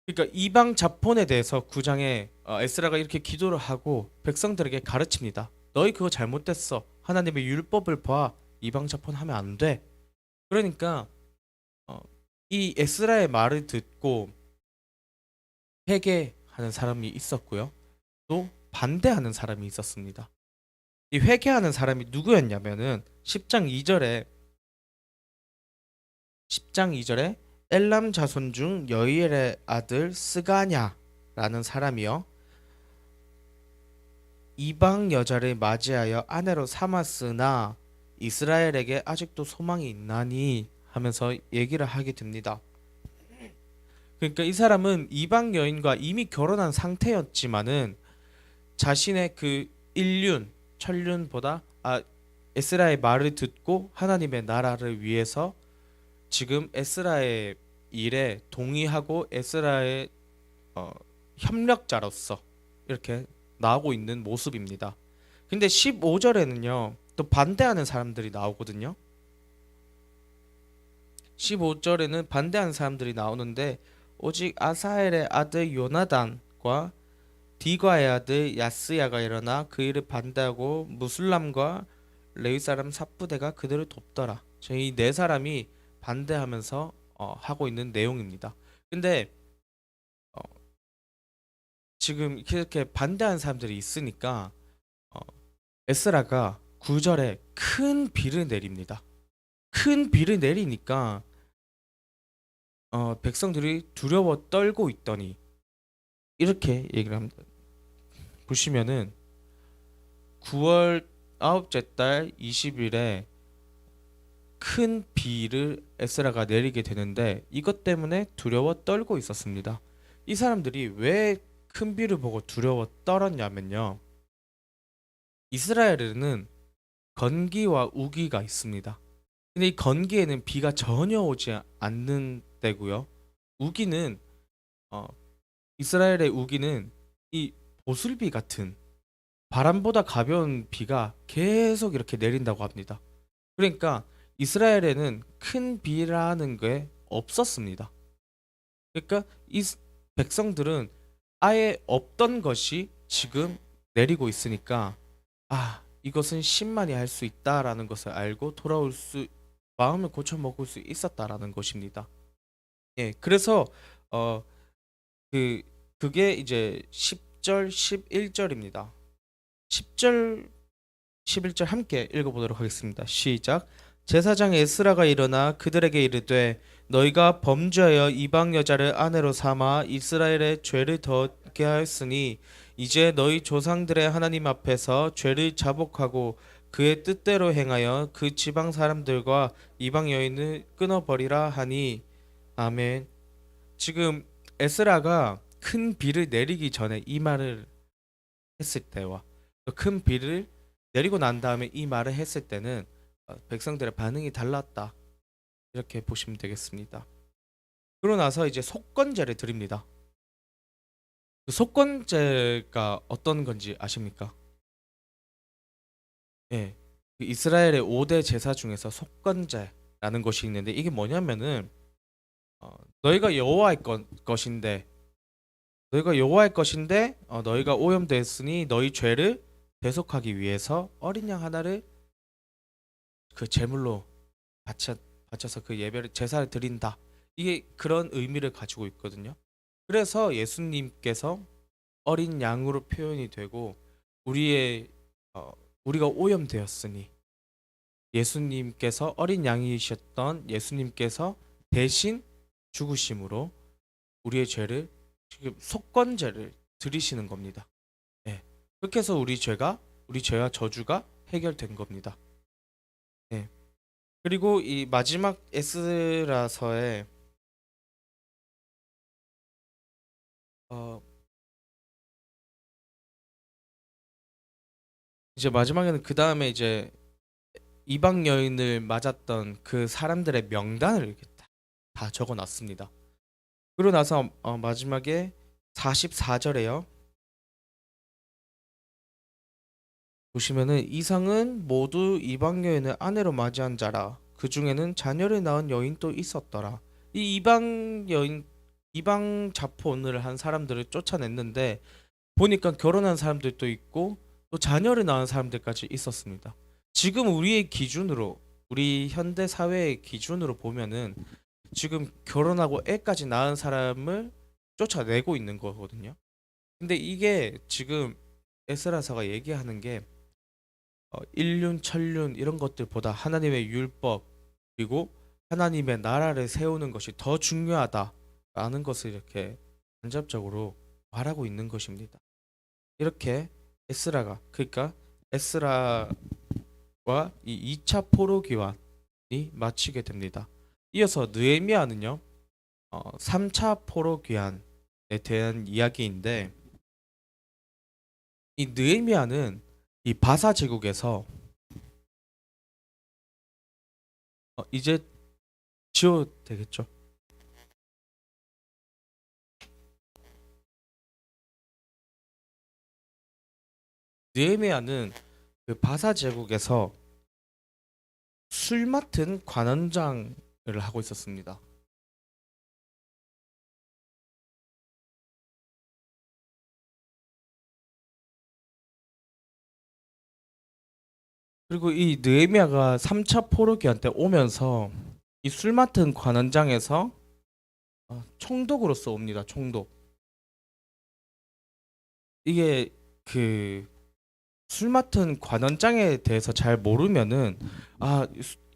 그러니까 이방 자폰에 대해서 9장에 에스라가 이렇게 기도를 하고 백성들에게 가르칩니다. 너희 그거 잘못됐어. 하나님의 율법을 봐. 이방 자폰 하면 안 돼. 그러니까 이 에스라의 말을 듣고 회개하는 사람이 있었고요. 또 반대하는 사람이 있었습니다. 이 회개하는 사람이 누구였냐면은 10장 2절에 엘람 자손 중 여이엘의 아들 스가냐라는 사람이요, 이방 여자를 맞이하여 아내로 삼았으나 이스라엘에게 아직도 소망이 있나니 하면서 얘기를 하게 됩니다. 그러니까 이 사람은 이방 여인과 이미 결혼한 상태였지만은 자신의 그 인륜, 천륜보다 에스라의 말을 듣고 하나님의 나라를 위해서 지금 에스라의 일에 동의하고 에스라의 어, 협력자로서 이렇게 나오고 있는 모습입니다. 근데 15절에는요, 또 반대하는 사람들이 나오거든요. 15절에는 반대하는 사람들이 나오는데 오직 아사엘의 아들 요나단과 디과의 아들 야스야가 일어나 그 일을 반대하고 무술람과 레위 사람 삽부대가 그들을 돕더라. 저희 네 사람이 반대하면서 하고 있는 내용입니다. 근데 어, 지금 이렇게 반대하는 사람들이 있으니까 어, 에스라가 9절에 큰 비를 내립니다. 큰 비를 내리니까 백성들이 두려워 떨고 있더니 이렇게 얘기를 합니다. 보시면은 9월 아홉째 달 20일에 큰 비를 에스라가 내리게 되는데 이것 때문에 두려워 떨고 있었습니다. 이 사람들이 왜 큰 비를 보고 두려워 떨었냐면요. 이스라엘에는 건기와 우기가 있습니다. 근데 이 건기에는 비가 전혀 오지 않는 때고요. 우기는 어, 이스라엘의 우기는 이 보슬비 같은 바람보다 가벼운 비가 계속 이렇게 내린다고 합니다. 그러니까 이스라엘에는 큰 비라는 게 없었습니다. 그러니까 이 백성들은 아예 없던 것이 지금 내리고 있으니까 이것은 신만이 할 수 있다라는 것을 알고 돌아올 수 마음을 고쳐 먹을 수 있었다라는 것입니다. 예, 그래서 어 그게 이제 10절, 11절입니다. 10절, 11절 함께 읽어보도록 하겠습니다. 시작. 제사장 에스라가 일어나 그들에게 이르되 너희가 범죄하여 이방 여자를 아내로 삼아 이스라엘의 죄를 더게 하였으니 이제 너희 조상들의 하나님 앞에서 죄를 자복하고 그의 뜻대로 행하여 그 지방 사람들과 이방 여인을 끊어버리라 하니 아멘. 지금 에스라가 큰 비를 내리기 전에 이 말을 했을 때와 큰 비를 내리고 난 다음에 이 말을 했을 때는 백성들의 반응이 달랐다. 이렇게 보시면 되겠습니다. 그러고 나서 이제 속건제를 드립니다. 그 속건제가 어떤 건지 아십니까? 예. 그 이스라엘의 5대 제사 중에서 속건제라는 것이 있는데 이게 뭐냐면은 너희가 것인데 너희가 오염됐으니 너희 죄를 대속하기 위해서 어린 양 하나를 그 제물로 바쳐서 그 예배를 제사를 드린다. 이게 그런 의미를 가지고 있거든요. 그래서 예수님께서 어린 양으로 표현이 되고 우리의 우리가 오염되었으니 예수님께서 어린 양이셨던 예수님께서 대신 죽으심으로 우리의 죄를 지금 속건제를 드리시는 겁니다. 예. 그렇게 해서 우리 죄와 저주가 해결된 겁니다. 예. 그리고 이 마지막 에스라서에 어 이제 마지막에는 그 다음에 이제 이방 여인을 맞았던 그 사람들의 명단을 이렇게 다 적어놨습니다. 그러고 나서 마지막에 44절에요. 보시면은 이상은 모두 이방 여인을 아내로 맞이한 자라. 그 중에는 자녀를 낳은 여인도 있었더라. 이 이방 자폰을 한 사람들을 쫓아냈는데 보니까 결혼한 사람들도 있고 또 자녀를 낳은 사람들까지 있었습니다. 지금 우리 현대 사회의 기준으로 보면은 지금 결혼하고 애까지 낳은 사람을 쫓아내고 있는 거거든요. 근데 이게 지금 에스라서가 얘기하는 게 인륜, 천륜 이런 것들보다 하나님의 율법 그리고 하나님의 나라를 세우는 것이 더 중요하다라는 것을 이렇게 간접적으로 말하고 있는 것입니다. 이렇게 그러니까 에스라와 이 2차 포로 귀환이 마치게 됩니다. 이어서 느헤미야는요. 3차 포로 귀환에 대한 이야기인데 이 느헤미야는 이 바사 제국에서 이제 지워도 되겠죠? 느헤미야는 그 바사 제국에서 술 맡은 관원장을 하고 있었습니다. 그리고 이 느헤미야가 3차 포로기한 때 오면서 이 술 맡은 관원장에서 총독으로서 옵니다. 총독. 이게 그 술 맡은 관원장에 대해서 잘 모르면은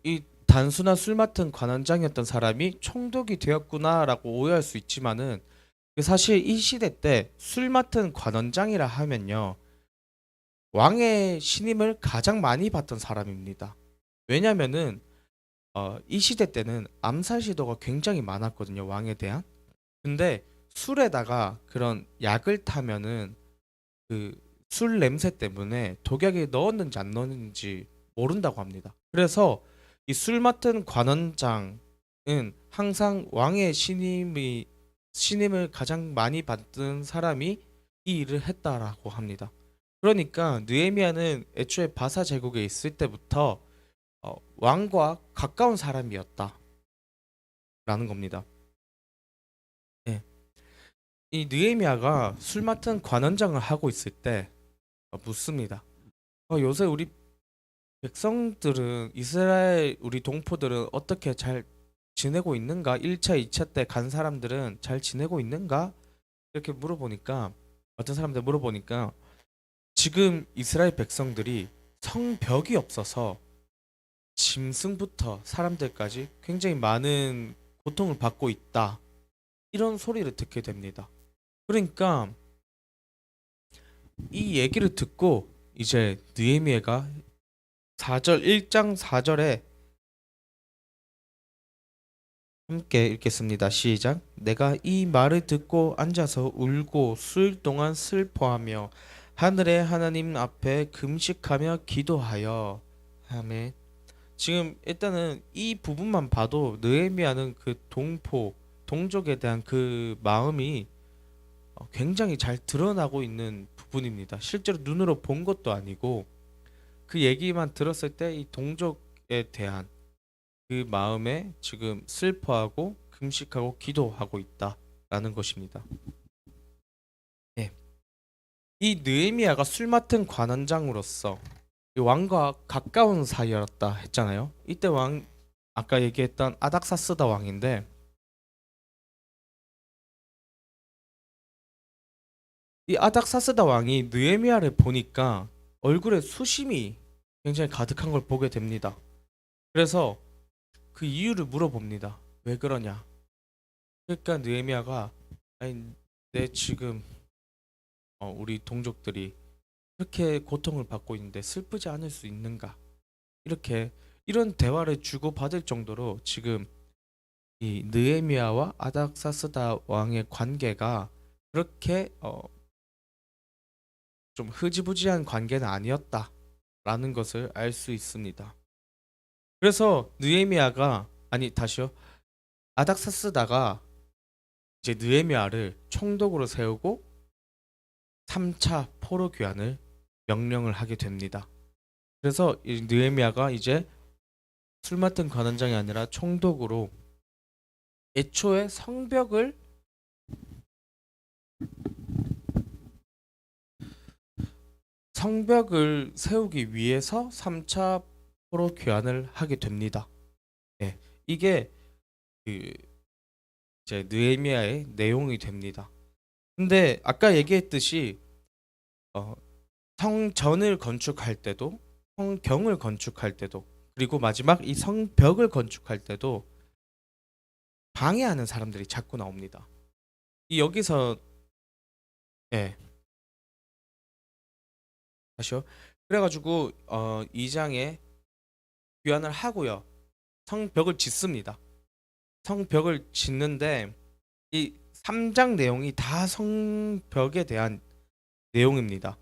이 단순한 술 맡은 관원장이었던 사람이 총독이 되었구나라고 오해할 수 있지만은 사실 이 시대 때 술 맡은 관원장이라 하면요. 왕의 신임을 가장 많이 받던 사람입니다. 왜냐면은 이 시대 때는 암살 시도가 굉장히 많았거든요. 왕에 대한. 근데 술에다가 그런 약을 타면은 그 술 냄새 때문에 독약에 넣었는지 안 넣었는지 모른다고 합니다. 그래서 이 술 맡은 관원장은 항상 왕의 신임을 가장 많이 받던 사람이 이 일을 했다라고 합니다. 그러니까 느헤미야는 애초에 바사 제국에 있을 때부터 왕과 가까운 사람이었다라는 겁니다. 예. 이 느헤미야가 술 맡은 관원장을 하고 있을 때 묻습니다. 요새 우리 백성들은 이스라엘 우리 동포들은 어떻게 잘 지내고 있는가? 1차, 2차 때 간 사람들은 잘 지내고 있는가? 이렇게 물어보니까 어떤 사람들 물어보니까 지금 이스라엘 백성들이 성벽이 없어서 짐승부터 사람들까지 굉장히 많은 고통을 받고 있다. 이런 소리를 듣게 됩니다. 그러니까 이 얘기를 듣고 이제 느헤미야가 4절 1장 4절에 함께 읽겠습니다. 시작. 내가 이 말을 듣고 앉아서 울고 수일 동안 슬퍼하며 하늘의 하나님 앞에 금식하며 기도하여. 아멘. 지금 일단은 이 부분만 봐도 느헤미야는 그 동족에 대한 그 마음이 굉장히 잘 드러나고 있는 부분입니다. 실제로 눈으로 본 것도 아니고 그 얘기만 들었을 때 이 동족에 대한 그 마음에 지금 슬퍼하고 금식하고 기도하고 있다라는 것입니다. 예. 이 느헤미야가 술 맡은 관원장으로서 이 왕과 가까운 사이였다 했잖아요. 이때 왕 아까 얘기했던 아닥사스다 왕인데 이 아닥사스다 왕이 느헤미야를 보니까 얼굴에 수심이 굉장히 가득한 걸 보게 됩니다. 그래서 그 이유를 물어봅니다. 왜 그러냐? 그러니까 느헤미야가 아니 내 지금 우리 동족들이 그렇게 고통을 받고 있는데 슬프지 않을 수 있는가? 이렇게 이런 대화를 주고받을 정도로 지금 이 느헤미야와 아닥사스다 왕의 관계가 그렇게 좀 흐지부지한 관계는 아니었다라는 것을 알 수 있습니다. 그래서 느헤미야가 아니 다시요. 아닥사스다가 이제 느헤미야를 총독으로 세우고 3차 포로 귀환을 명령을 하게 됩니다. 그래서 이 느헤미야가 이제 술 맡은 관원장이 아니라 총독으로 애초에 성벽을 세우기 위해서 3차 포로 귀환을 하게 됩니다. 예, 이게 그 이제 느헤미야의 내용이 됩니다. 근데 아까 얘기했듯이 어, 성전을 건축할 때도 성경을 건축할 때도 그리고 마지막 이 성벽을 건축할 때도 방해하는 사람들이 자꾸 나옵니다. 이 여기서 예, 다시요. 그래가지고 2장에 귀환을 하고요. 성벽을 짓습니다. 성벽을 짓는데 이 3장 내용이 다 성벽에 대한 내용입니다.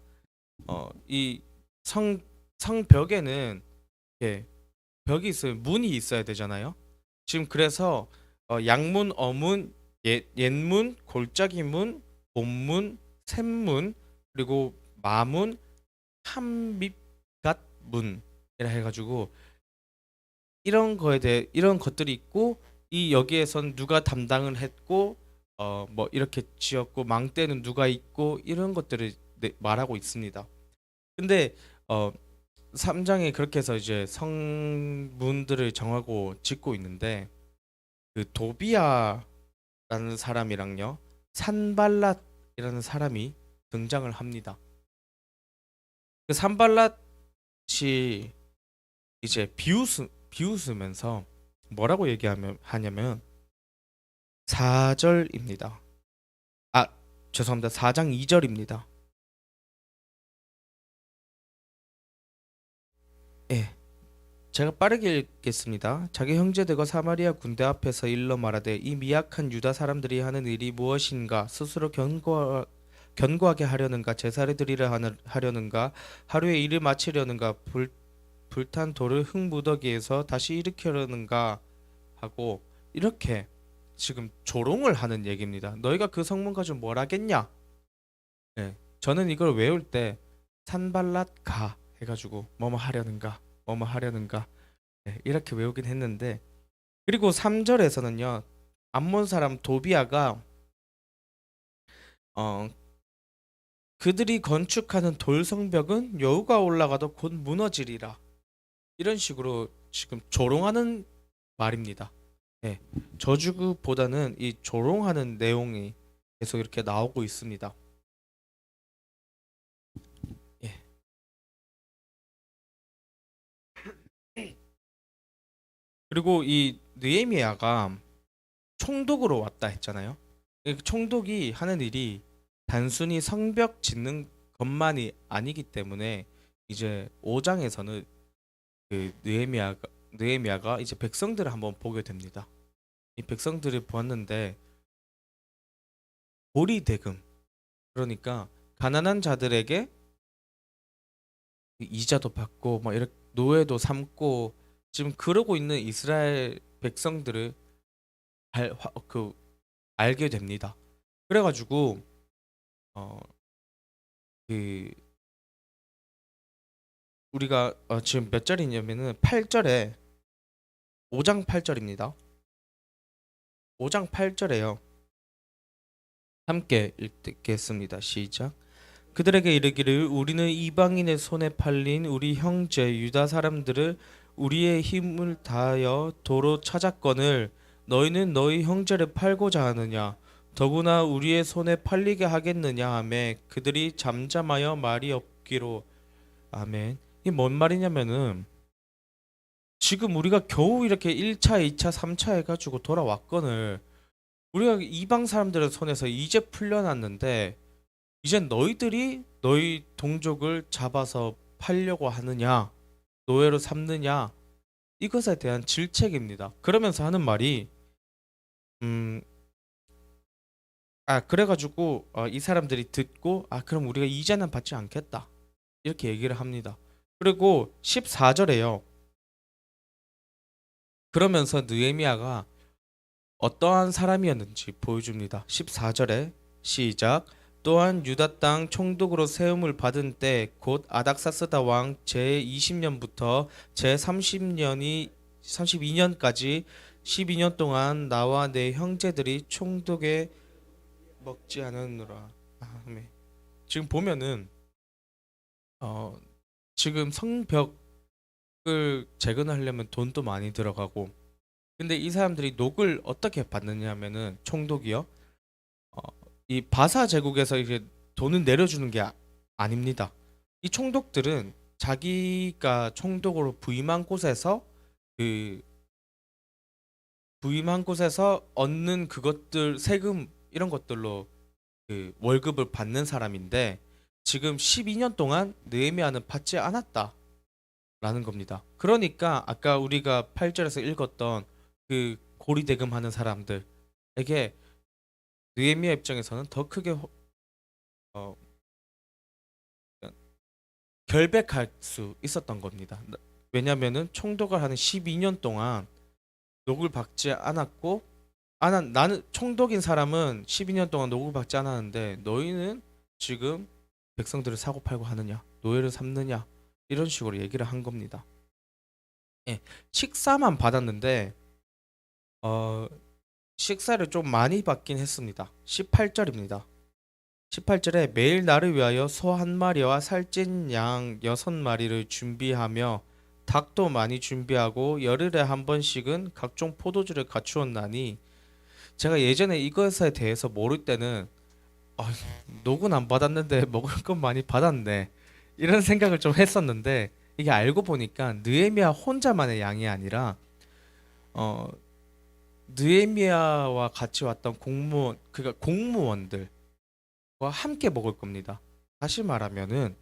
이 성 성벽에는 예, 벽이 있으면 문이 있어야 되잖아요. 지금 그래서 양문, 어문, 옛문, 골짜기문, 본문, 샘문, 그리고 마문, 함밑갓문이라 해가지고 이런 거에 대해 이런 것들이 있고 이 여기에선 누가 담당을 했고 뭐 이렇게 지었고 망대는 누가 있고 이런 것들을 말하고 있습니다. 근데 어 3장에 그렇게 해서 이제 성문들을 정하고 짓고 있는데 그 도비아라는 사람이랑요 산발랏이라는 사람이 등장을 합니다. 그 산발랏이 이제 비웃으면서 뭐라고 얘기하면 하냐면 4절입니다. 아, 죄송합니다. 4장 2절입니다. 예. 제가 빠르게 읽겠습니다. 자기 형제들과 사마리아 군대 앞에서 일러 말하되 이 미약한 유다 사람들이 하는 일이 무엇인가 스스로 견고하게 하려는가 제사를 드리려 하려는가 하루에 일을 마치려는가 불탄 돌을 흙 무더기에서 다시 일으키려는가 하고 이렇게 지금 조롱을 하는 얘기입니다. 너희가 그 성문 가지고 뭘 하겠냐? 예. 저는 이걸 외울 때 산발랏 가 해가지고 뭐뭐 하려는가 뭐뭐 하려는가 이렇게 외우긴 했는데 그리고 3절에서는요 암몬 사람 도비아가 어 그들이 건축하는 돌 성벽은 여우가 올라가도 곧 무너지리라 이런 식으로 지금 조롱하는 말입니다. 예, 저주보다는 이 조롱하는 내용이 계속 이렇게 나오고 있습니다. 예. 그리고 이 느헤미야가 총독으로 왔다 했잖아요. 이 총독이 하는 일이 단순히 성벽 짓는 것만이 아니기 때문에 이제 5장에서는 그 느헤미야가 이제 백성들을 한번 보게 됩니다. 이 백성들을 보았는데 보리 대금 그러니까 가난한 자들에게 이자도 받고 막 이렇게 노예도 삼고 지금 그러고 있는 이스라엘 백성들을 그 알게 됩니다. 그래가지고 어 그 우리가 지금 몇 절이냐면은 8절에 5장 8절입니다. 5장 8절에요. 함께 읽겠습니다. 시작. 그들에게 이르기를 우리는 이방인의 손에 팔린 우리 형제 유다 사람들을 우리의 힘을 다하여 도로 찾았거늘 너희는 너희 형제를 팔고자 하느냐 더구나 우리의 손에 팔리게 하겠느냐 하매 그들이 잠잠하여 말이 없기로 아멘. 이게 뭔 말이냐면은 지금 우리가 겨우 이렇게 1차, 2차, 3차 해가지고 돌아왔거늘 우리가 이방 사람들의 손에서 이제 풀려났는데 이젠 너희들이 너희 동족을 잡아서 팔려고 하느냐 노예로 삼느냐 이것에 대한 질책입니다. 그러면서 하는 말이 음, 그래가지고 이 사람들이 듣고 그럼 우리가 이제는 받지 않겠다 이렇게 얘기를 합니다. 그리고 14절에요. 그러면서 느헤미야가 어떠한 사람이었는지 보여줍니다. 14절에 시작. 또한 유다 땅 총독으로 세움을 받은 때 곧 아닥사스다 왕 제20년부터 제32년까지 12년 동안 나와 내 형제들이 총독에 먹지 않았노라. 아멘. 지금 보면은 어 지금 성벽을 재건하려면 돈도 많이 들어가고 근데 이 사람들이 녹을 어떻게 받느냐 하면은 총독이요. 어, 이 바사 제국에서 이게 돈을 내려주는 게 아닙니다. 이 총독들은 자기가 총독으로 그 부임한 곳에서 얻는 그것들 세금 이런 것들로 그 월급을 받는 사람인데 지금 12년 동안 느헤미야는 받지 않았다라는 겁니다. 그러니까 아까 우리가 8절에서 읽었던 그 고리대금 하는 사람들에게 느헤미야 입장에서는 더 크게 어, 결백할 수 있었던 겁니다. 왜냐면은 총독을 하는 12년 동안 녹을 받지 않았고, 나는 총독인 사람은 12년 동안 녹을 받지 않았는데 너희는 지금 백성들을 사고팔고 하느냐, 노예를 삼느냐, 이런 식으로 얘기를 한 겁니다. 예, 식사만 받았는데 어, 식사를 좀 많이 받긴 했습니다. 18절입니다. 18절에 매일 나를 위하여 소 한 마리와 살찐 양 6마리를 준비하며 닭도 많이 준비하고 열흘에 한 번씩은 각종 포도주를 갖추었나니, 제가 예전에 이것에 대해서 모를 때는 아, 녹은 안 받았는데 먹을 건 많이 받았네, 이런 생각을 좀 했었는데, 이게 알고 보니까 느헤미야 혼자만의 양이 아니라 어, 느헤미야와 같이 왔던 공무원, 그러니까 공무원들과 함께 먹을 겁니다. 다시 말하면은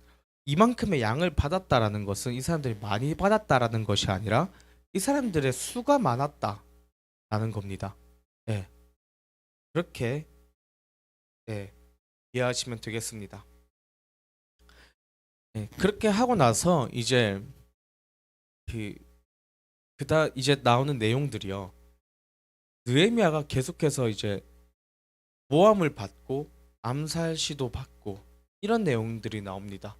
이만큼의 양을 받았다라는 것은 이 사람들이 많이 받았다라는 것이 아니라 이 사람들의 수가 많았다라는 겁니다. 예, 그렇게 예, 이해하시면 되겠습니다. 예, 그렇게 하고 나서 이제 그 그다 이제 나오는 내용들이요. 느헤미야가 계속해서 이제 모함을 받고 암살 시도 받고 이런 내용들이 나옵니다.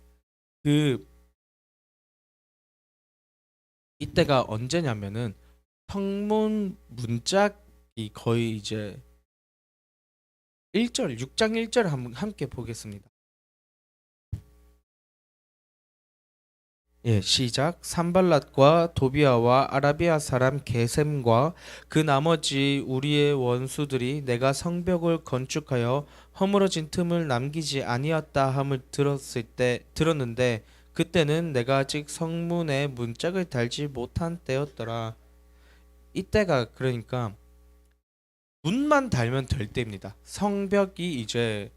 그 이때가 언제냐면은 성문 문짝이 거의 이제 1절 6장 1절을 함께 보겠습니다. 예, 시작. 산발랏과 도비아와 아라비아 사람 게셈과 그 나머지 우리의 원수들이 내가 성벽을 건축하여 허물어진 틈을 남기지 아니었다 함을 들었는데 그때는 내가 아직 성문에 문짝을 달지 못한 때였더라. 이때가 그러니까 문만 달면 될 때입니다. 성벽이 이제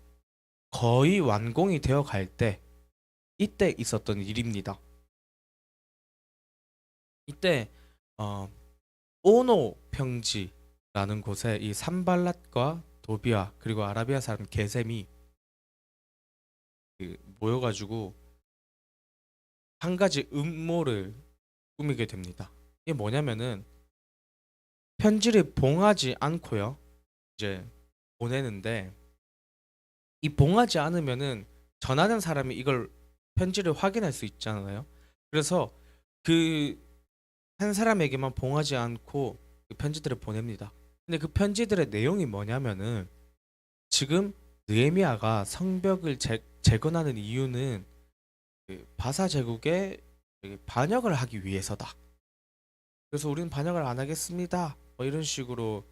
거의 완공이 되어 갈 때, 이때 있었던 일입니다. 이때 어, 오노 평지라는 곳에 이 산발랏과 도비아 그리고 아라비아 사람 게셈이 모여가지고 한 가지 음모를 꾸미게 됩니다. 이게 뭐냐면은 편지를 봉하지 않고요, 이제 보내는데, 이 봉하지 않으면은 전하는 사람이 이걸 편지를 확인할 수 있잖아요. 그래서 그 한 사람에게만 봉하지 않고 그 편지들을 보냅니다. 근데 그 편지들의 내용이 뭐냐면은 지금 느헤미야가 성벽을 재건하는 이유는 그 바사 제국에 반역을 하기 위해서다. 그래서 우리는 반역을 안 하겠습니다, 뭐 이런 식으로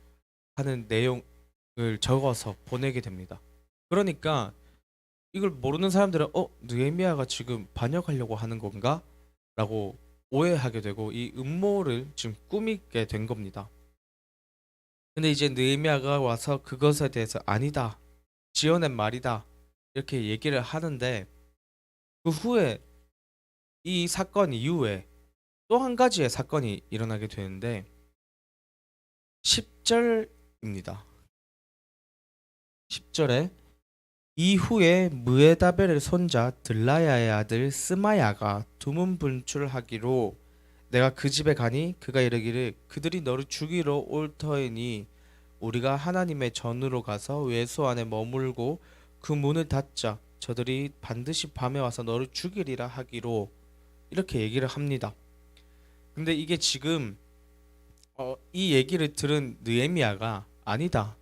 하는 내용을 적어서 보내게 됩니다. 그러니까 이걸 모르는 사람들은 느헤미야가 지금 반역하려고 하는 건가? 라고 오해하게 되고 이 음모를 지금 꾸미게 된 겁니다. 근데 이제 느헤미야가 와서 그것에 대해서 아니다, 지어낸 말이다, 이렇게 얘기를 하는데, 그 후에 이 사건 이후에 또 한 가지의 사건이 일어나게 되는데 10절입니다. 10절에 이후에 무에다벨의 손자 들라야의 아들 스마야가 두문분출하기로 내가 그 집에 가니 그가 이르기를 그들이 너를 죽이러 올 터이니 우리가 하나님의 전으로 가서 외소 안에 머물고 그 문을 닫자 저들이 반드시 밤에 와서 너를 죽이리라 하기로, 이렇게 얘기를 합니다. 근데 이게 지금 이 얘기를 들은 느헤미야가 아니다,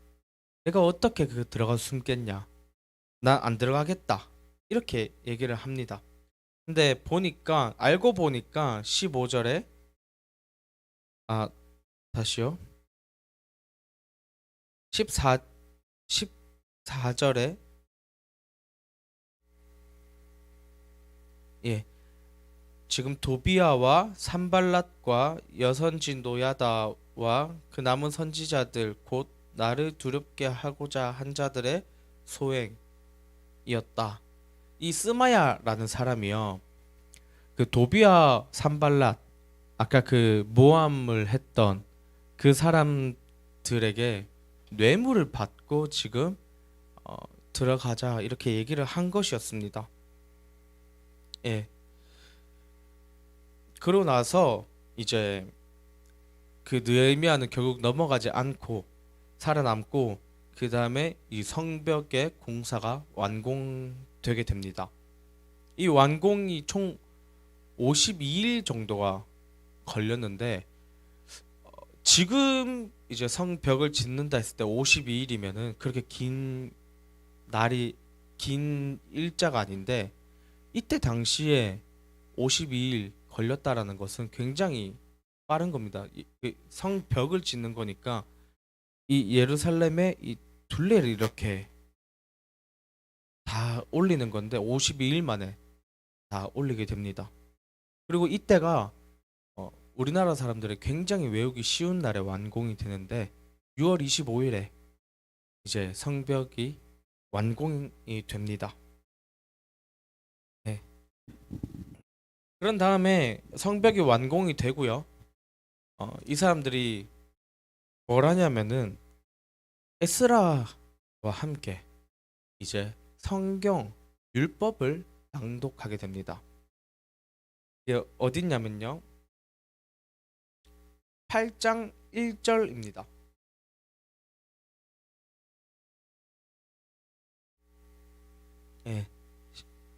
내가 어떻게 그 들어가서 숨겠냐, 난 안 들어가겠다, 이렇게 얘기를 합니다. 근데 보니까 알고 보니까 15절에 아 다시요, 14 14절에 예, 지금 도비아와 산발랏과 여선지 노야다와 그 남은 선지자들 곧 나를 두렵게 하고자 한 자들의 소행이었다. 이 스마야라는 사람이요, 그 도비아 산발랏, 아까 그 모함을 했던 그 사람들에게 뇌물을 받고 지금 어, 들어가자 이렇게 얘기를 한 것이었습니다. 예. 그러고 나서 이제 그 느헤미야는 결국 넘어가지 않고 살아남고 그 다음에 이 성벽의 공사가 완공되게 됩니다. 이 완공이 총 52일 정도가 걸렸는데 지금 이제 성벽을 짓는다 했을 때 52일이면은 그렇게 날이 긴 일자가 아닌데 이때 당시에 52일 걸렸다라는 것은 굉장히 빠른 겁니다. 이 성벽을 짓는 거니까 이 예루살렘의 이 둘레를 이렇게 다 올리는 건데 52일 만에 다 올리게 됩니다. 그리고 이때가 우리나라 사람들이 굉장히 외우기 쉬운 날에 완공이 되는데 6월 25일에 이제 성벽이 완공이 됩니다. 네. 그런 다음에 성벽이 완공이 되고요. 이 사람들이 뭘 하냐면은 에스라와 함께 이제 성경 율법을 낭독하게 됩니다. 이게 어딨냐면요. 8장 1절입니다. 예,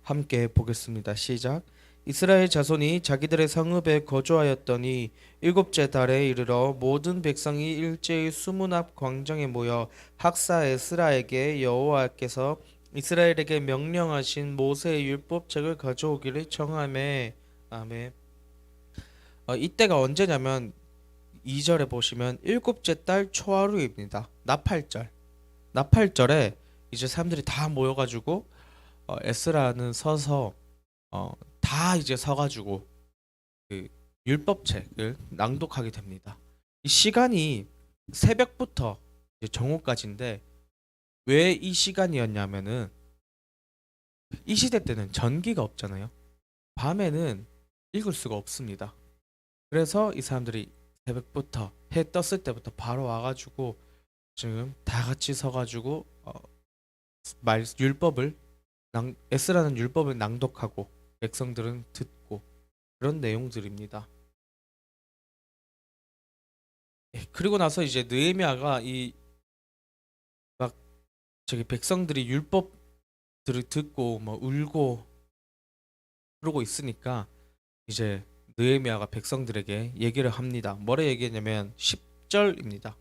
함께 보겠습니다. 시작. 이스라엘 자손이 자기들의 성읍에 거주하였더니 일곱째 달에 이르러 모든 백성이 일제히 수문 앞 광장에 모여 학사 에스라에게 여호와께서 이스라엘에게 명령하신 모세의 율법책을 가져오기를 청하매. 아멘. 이때가 언제냐면 2절에 보시면 일곱째 달 초하루입니다. 나팔절. 나팔절에 이제 사람들이 다 모여가지고 에스라는 서서 다 이제 서가지고 그 율법책을 낭독하게 됩니다. 이 시간이 새벽부터 이제 정오까지인데 왜 이 시간이었냐면은 이 시대 때는 전기가 없잖아요. 밤에는 읽을 수가 없습니다. 그래서 이 사람들이 새벽부터 해 떴을 때부터 바로 와가지고 지금 다 같이 서가지고 말 율법을 에스라는 율법을 낭독하고 백성들은 듣고 그런 내용들입니다. 그리고 나서 이제 느헤미야가 이 막 저기 백성들이 율법들을 듣고 뭐 울고 그러고 있으니까 이제 느헤미야가 백성들에게 얘기를 합니다. 뭐래 얘기했냐면 10절입니다.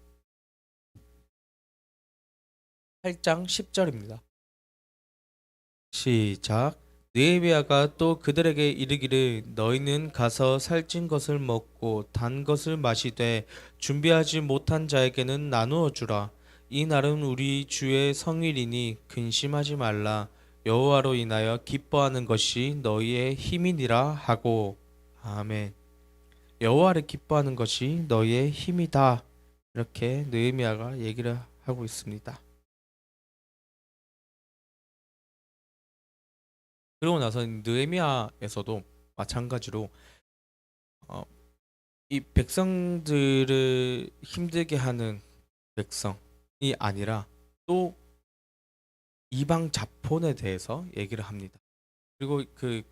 8장 10절입니다. 시작. 느헤미야가 또 그들에게 이르기를 너희는 가서 살찐 것을 먹고 단 것을 마시되 준비하지 못한 자에게는 나누어 주라. 이 날은 우리 주의 성일이니 근심하지 말라. 여호와로 인하여 기뻐하는 것이 너희의 힘이니라 하고. 아멘. 여호와를 기뻐하는 것이 너희의 힘이다. 이렇게 느헤미야가 얘기를 하고 있습니다. 그러고 나서 느헤미야에서도 마찬가지로 어, 이 백성들을 힘들게 하는 백성이 아니라 또 이방 자본에 대해서 얘기를 합니다. 그리고 그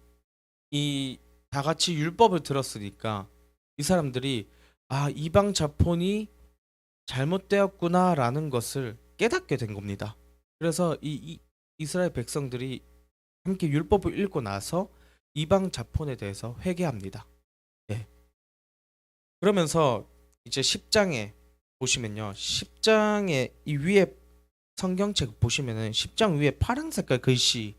이 다 같이 율법을 들었으니까 이 사람들이 아 이방 자본이 잘못되었구나라는 것을 깨닫게 된 겁니다. 그래서 이 이스라엘 백성들이 함께 율법을 읽고 나서 이방 자본에 대해서 회개합니다. 예. 그러면서 이제 10장에 보시면요. 10장에 이 위에 성경책 보시면은 10장 위에 파란 색깔 글씨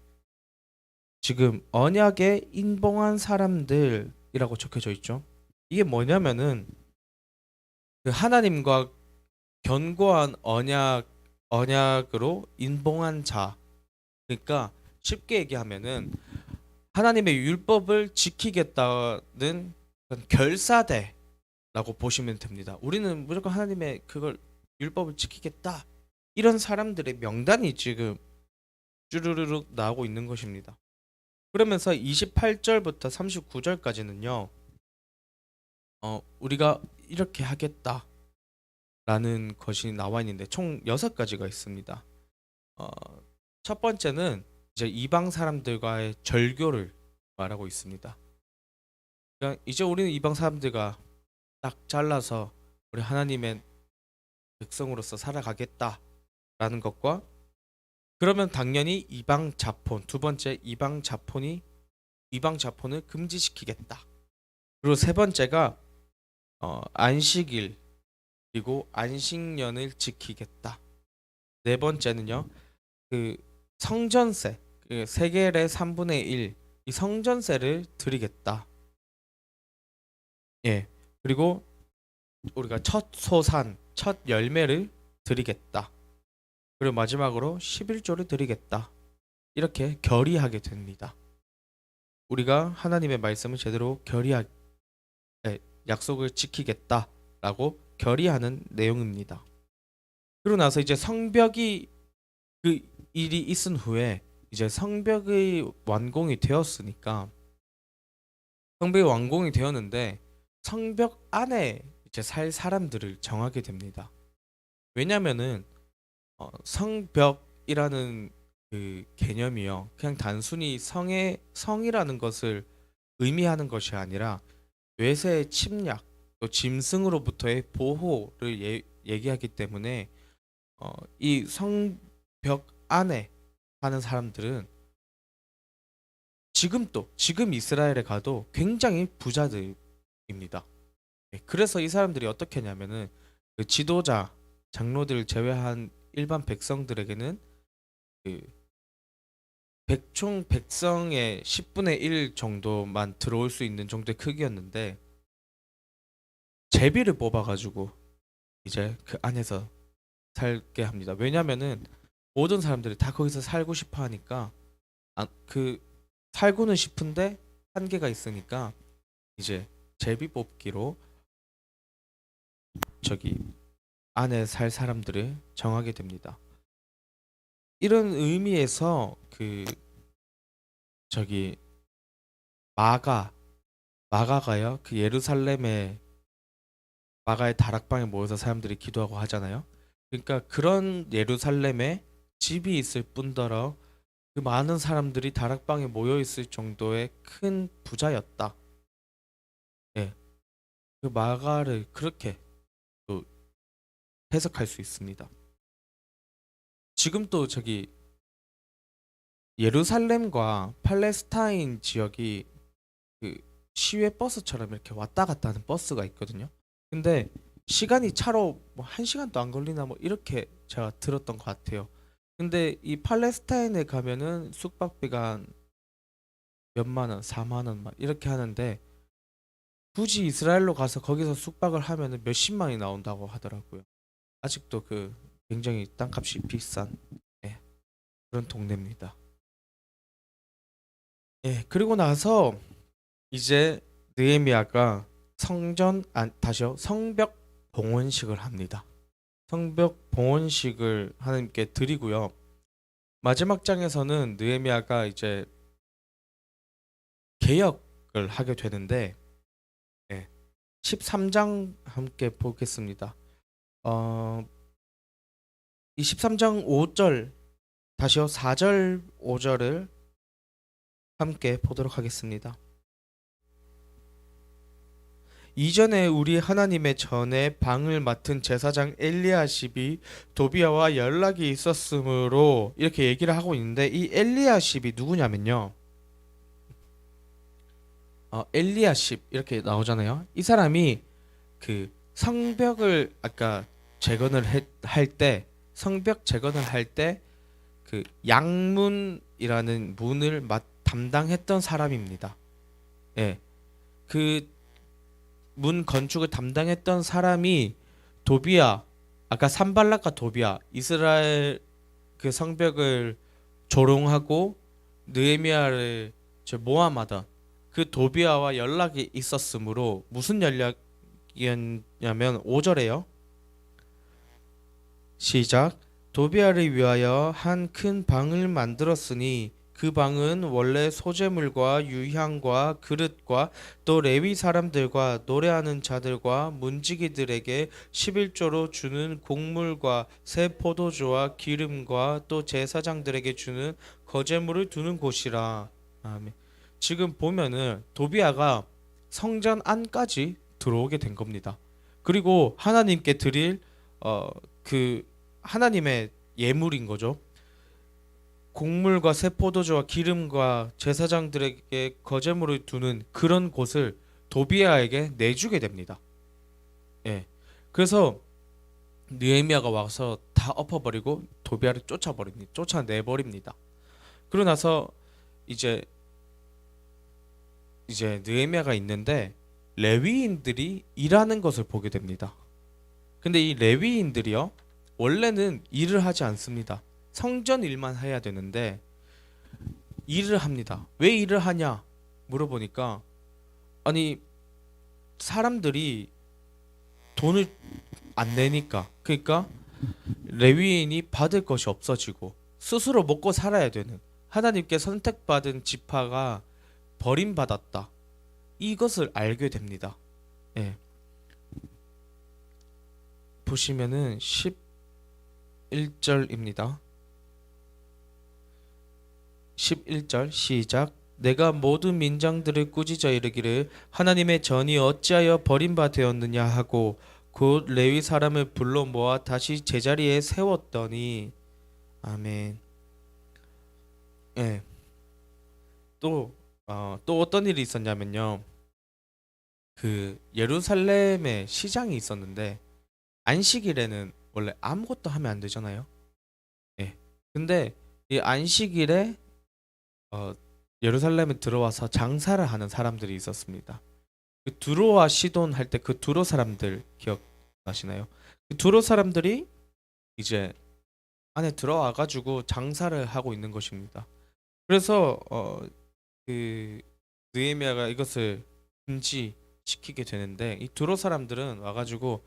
지금 언약에 인봉한 사람들이라고 적혀져 있죠. 이게 뭐냐면은 그 하나님과 견고한 언약으로 인봉한 자. 그러니까 쉽게 얘기하면은 하나님의 율법을 지키겠다는 결사대라고 보시면 됩니다. 우리는 무조건 하나님의 그걸 율법을 지키겠다. 이런 사람들의 명단이 지금 쭈르르륵 나오고 있는 것입니다. 그러면서 28절부터 39절까지는요. 우리가 이렇게 하겠다라는 것이 나와 있는데 총 6가지가 있습니다. 어, 첫 번째는 이제 이방 사람들과의 절교를 말하고 있습니다. 그러니까 이제 우리는 이방 사람들과 딱 잘라서 우리 하나님의 백성으로서 살아가겠다라는 것과, 그러면 당연히 이방 자폰, 두 번째 이방 자폰을 금지시키겠다. 그리고 세 번째가 안식일 그리고 안식년을 지키겠다. 네 번째는요, 그 성전세, 그 세겔의 3분의 1, 이 성전세를 드리겠다. 예. 그리고 우리가 첫 소산, 첫 열매를 드리겠다. 그리고 마지막으로 11조를 드리겠다. 이렇게 결의하게 됩니다. 우리가 하나님의 말씀을 제대로 약속을 지키겠다라고 결의하는 내용입니다. 그러고 나서 이제 성벽이, 그 일이 있은 후에 이제 성벽이 완공이 되었으니까, 성벽이 완공이 되었는데 성벽 안에 이제 살 사람들을 정하게 됩니다. 왜냐면은 성벽이라는 그 개념이요, 그냥 단순히 성이라는 것을 의미하는 것이 아니라 외세의 침략, 또 짐승으로부터의 보호를 얘기하기 때문에 이 성벽 안에 사는 사람들은 지금 이스라엘에 가도 굉장히 부자들입니다. 네, 그래서 이 사람들이 어떻게 하냐면은 그 지도자, 장로들을 제외한 일반 백성들에게는 그 백성의 10분의 1 정도만 들어올 수 있는 정도의 크기였는데, 제비를 뽑아가지고 이제 그 안에서 살게 합니다. 왜냐면은 모든 사람들이 다 거기서 살고 싶어 하니까, 그 살고는 싶은데 한계가 있으니까 이제 제비 뽑기로 저기 안에 살 사람들을 정하게 됩니다. 이런 의미에서 그 저기 마가가요, 그 예루살렘에 마가의 다락방에 모여서 사람들이 기도하고 하잖아요. 그러니까 그런 예루살렘에 집이 있을 뿐더러 그 많은 사람들이 다락방에 모여 있을 정도의 큰 부자였다. 예, 그 마가를 그렇게 또 해석할 수 있습니다. 지금 또 저기 예루살렘과 팔레스타인 지역이 그 시외 버스처럼 이렇게 왔다 갔다 하는 버스가 있거든요. 근데 시간이 차로 뭐 1시간도 안 걸리나 뭐 이렇게 제가 들었던 것 같아요. 근데 이 팔레스타인에 가면은 숙박비가 한 몇만 원, 4만 원 막 이렇게 하는데, 굳이 이스라엘로 가서 거기서 숙박을 하면은 몇십만이 나온다고 하더라고요. 아직도 그 굉장히 땅값이 비싼, 예, 그런 동네입니다. 예, 그리고 나서 이제 느헤미야가 다시요, 성벽 봉헌식을 합니다. 성벽 봉헌식을 하나님께 드리고요. 마지막 장에서는 느헤미야가 이제 개혁을 하게 되는데, 예, 13장 함께 보겠습니다. 이 13장 5절, 다시요 4절 5절을 함께 보도록 하겠습니다. 이전에 우리 하나님의 전에 방을 맡은 제사장 엘리야십이 도비아와 연락이 있었으므로, 이렇게 얘기를 하고 있는데, 이 엘리야십이 누구냐면요, 엘리야십 이렇게 나오잖아요. 이 사람이 그 성벽을 아까 할 때, 성벽 재건을 할 때 그 양문이라는 문을 담당했던 사람입니다. 예, 그 문 건축을 담당했던 사람이 도비아, 아까 산발락과 도비아, 이스라엘 그 성벽을 조롱하고 느헤미야를 모함하던 그 도비아와 연락이 있었으므로, 무슨 연락이었냐면 5절에요. 시작. 도비아를 위하여 한 큰 방을 만들었으니 그 방은 원래 소재물과 유향과 그릇과 또 레위 사람들과 노래하는 자들과 문지기들에게 11조로 주는 곡물과 새 포도주와 기름과 또 제사장들에게 주는 거제물을 두는 곳이라. 아멘. 지금 보면은 도비아가 성전 안까지 들어오게 된 겁니다. 그리고 하나님께 드릴 그 하나님의 예물인 거죠. 곡물과 새 포도주와 기름과 제사장들에게 거제물을 두는 그런 곳을 도비아에게 내주게 됩니다. 예. 그래서 느헤미야가 와서 다 엎어버리고 도비아를 쫓아버립니다. 쫓아내버립니다. 그러고 나서 이제 느헤미야가 있는데 레위인들이 일하는 것을 보게 됩니다. 근데 이 레위인들이요, 원래는 일을 하지 않습니다. 성전 일만 해야 되는데 일을 합니다. 왜 일을 하냐 물어보니까, 아니 사람들이 돈을 안 내니까. 그러니까 레위인이 받을 것이 없어지고 스스로 먹고 살아야 되는, 하나님께 선택받은 지파가 버림받았다, 이것을 알게 됩니다. 예. 보시면은 11절입니다. 11절 시작. 내가 모든 민장들을 꾸짖어 이르기를 하나님의 전이 어찌하여 버림바 되었느냐 하고 곧 레위 사람을 불러 모아 다시 제자리에 세웠더니, 아멘. 예. 또 어떤 일이 있었냐면요. 그 예루살렘에 시장이 있었는데 안식일에는 원래 아무것도 하면 안 되잖아요. 예. 근데 이 안식일에 어, 예루살렘에 들어와서 장사를 하는 사람들이 있었습니다. 그 두로와 시돈 할 때 그 두로 사람들 기억나시나요? 그 두로 사람들이 이제 안에 들어와 가지고 장사를 하고 있는 것입니다. 그래서 그 느헤미야가 이것을 금지시키게 되는데, 이 두로 사람들은 와가지고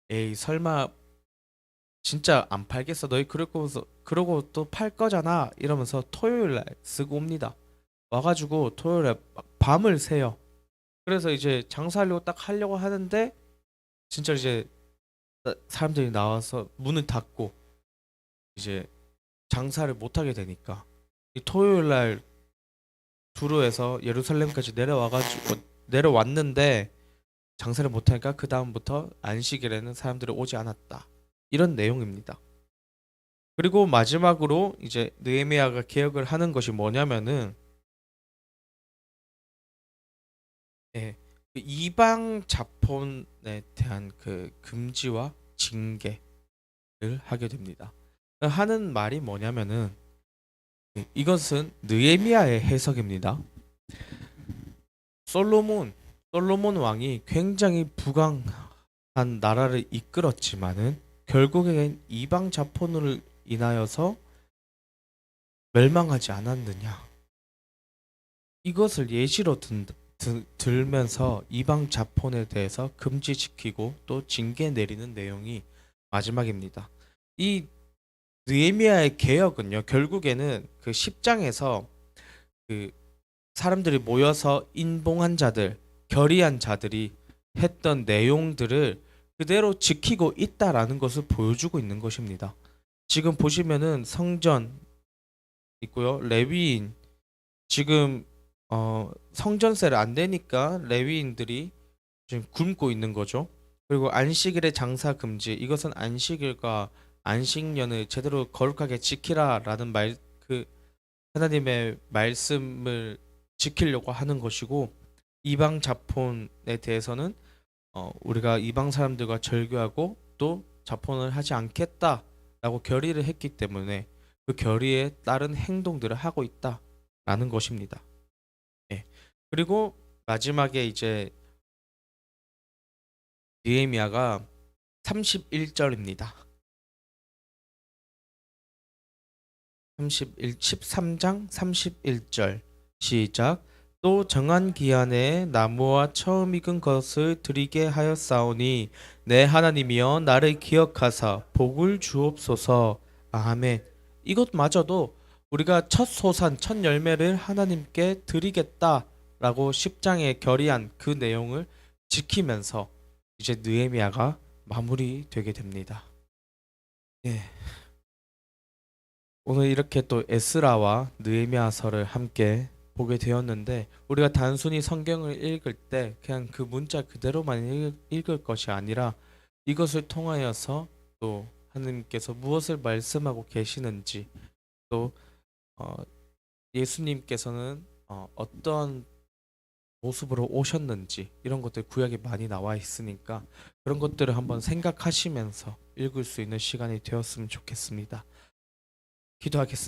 에이 설마 진짜 안 팔겠어 너희 그러고 또 팔 거잖아 이러면서 토요일 날 쓰고 옵니다. 와가지고 토요일에 밤을 새요. 그래서 이제 장사하려고 딱 하려고 하는데 진짜 이제 사람들이 나와서 문을 닫고 이제 장사를 못 하게 되니까, 이 토요일 날 두루에서 예루살렘까지 내려왔는데 장사를 못 하니까 그 다음부터 안식일에는 사람들이 오지 않았다, 이런 내용입니다. 그리고 마지막으로 이제 느헤미야가 개혁을 하는 것이 뭐냐면은, 예, 그 이방 자본에 대한 그 금지와 징계를 하게 됩니다. 하는 말이 뭐냐면은, 이것은 느헤미야의 해석입니다. 솔로몬 왕이 굉장히 부강한 나라를 이끌었지만은 결국엔 이방 자본으로 인하여서 멸망하지 않았느냐. 이것을 예시로 들면서 이방 자본에 대해서 금지시키고 또 징계 내리는 내용이 마지막입니다. 이 느헤미야의 개혁은요, 결국에는 그 10장에서 그 사람들이 모여서 인봉한 자들, 결의한 자들이 했던 내용들을 그대로 지키고 있다라는 것을 보여주고 있는 것입니다. 지금 보시면은 성전 있고요, 레위인, 지금 성전세를 안 내니까 레위인들이 지금 굶고 있는 거죠. 그리고 안식일의 장사 금지, 이것은 안식일과 안식년을 제대로 거룩하게 지키라라는 그 하나님의 말씀을 지키려고 하는 것이고, 이방 자폰에 대해서는 우리가 이방 사람들과 절교하고 또 자폰을 하지 않겠다라고 결의를 했기 때문에 그 결의에 따른 행동들을 하고 있다라는 것입니다. 예. 그리고 마지막에 이제 느헤미야가 31절입니다. 13장 31절 시작. 또 정한 기한에 나무와 처음 익은 것을 드리게 하였사오니 내 하나님이여 나를 기억하사 복을 주옵소서. 아멘. 이것마저도 우리가 첫 소산 첫 열매를 하나님께 드리겠다라고 10장에 결의한 그 내용을 지키면서 이제 느헤미야가 마무리되게 됩니다. 예. 오늘 이렇게 또 에스라와 느헤미야서를 함께 보게 되었는데 우리가 단순히 성경을 읽을 때 그냥 그 문자 그대로만 읽을 것이 아니라 이것을 통하여서 또 하나님께서 무엇을 말씀하고 계시는지 또 어, 예수님께서는 어떤 모습으로 오셨는지 이런 것들 구약에 많이 나와 있으니까 그런 것들을 한번 생각하시면서 읽을 수 있는 시간이 되었으면 좋겠습니다. 기도하겠습니다.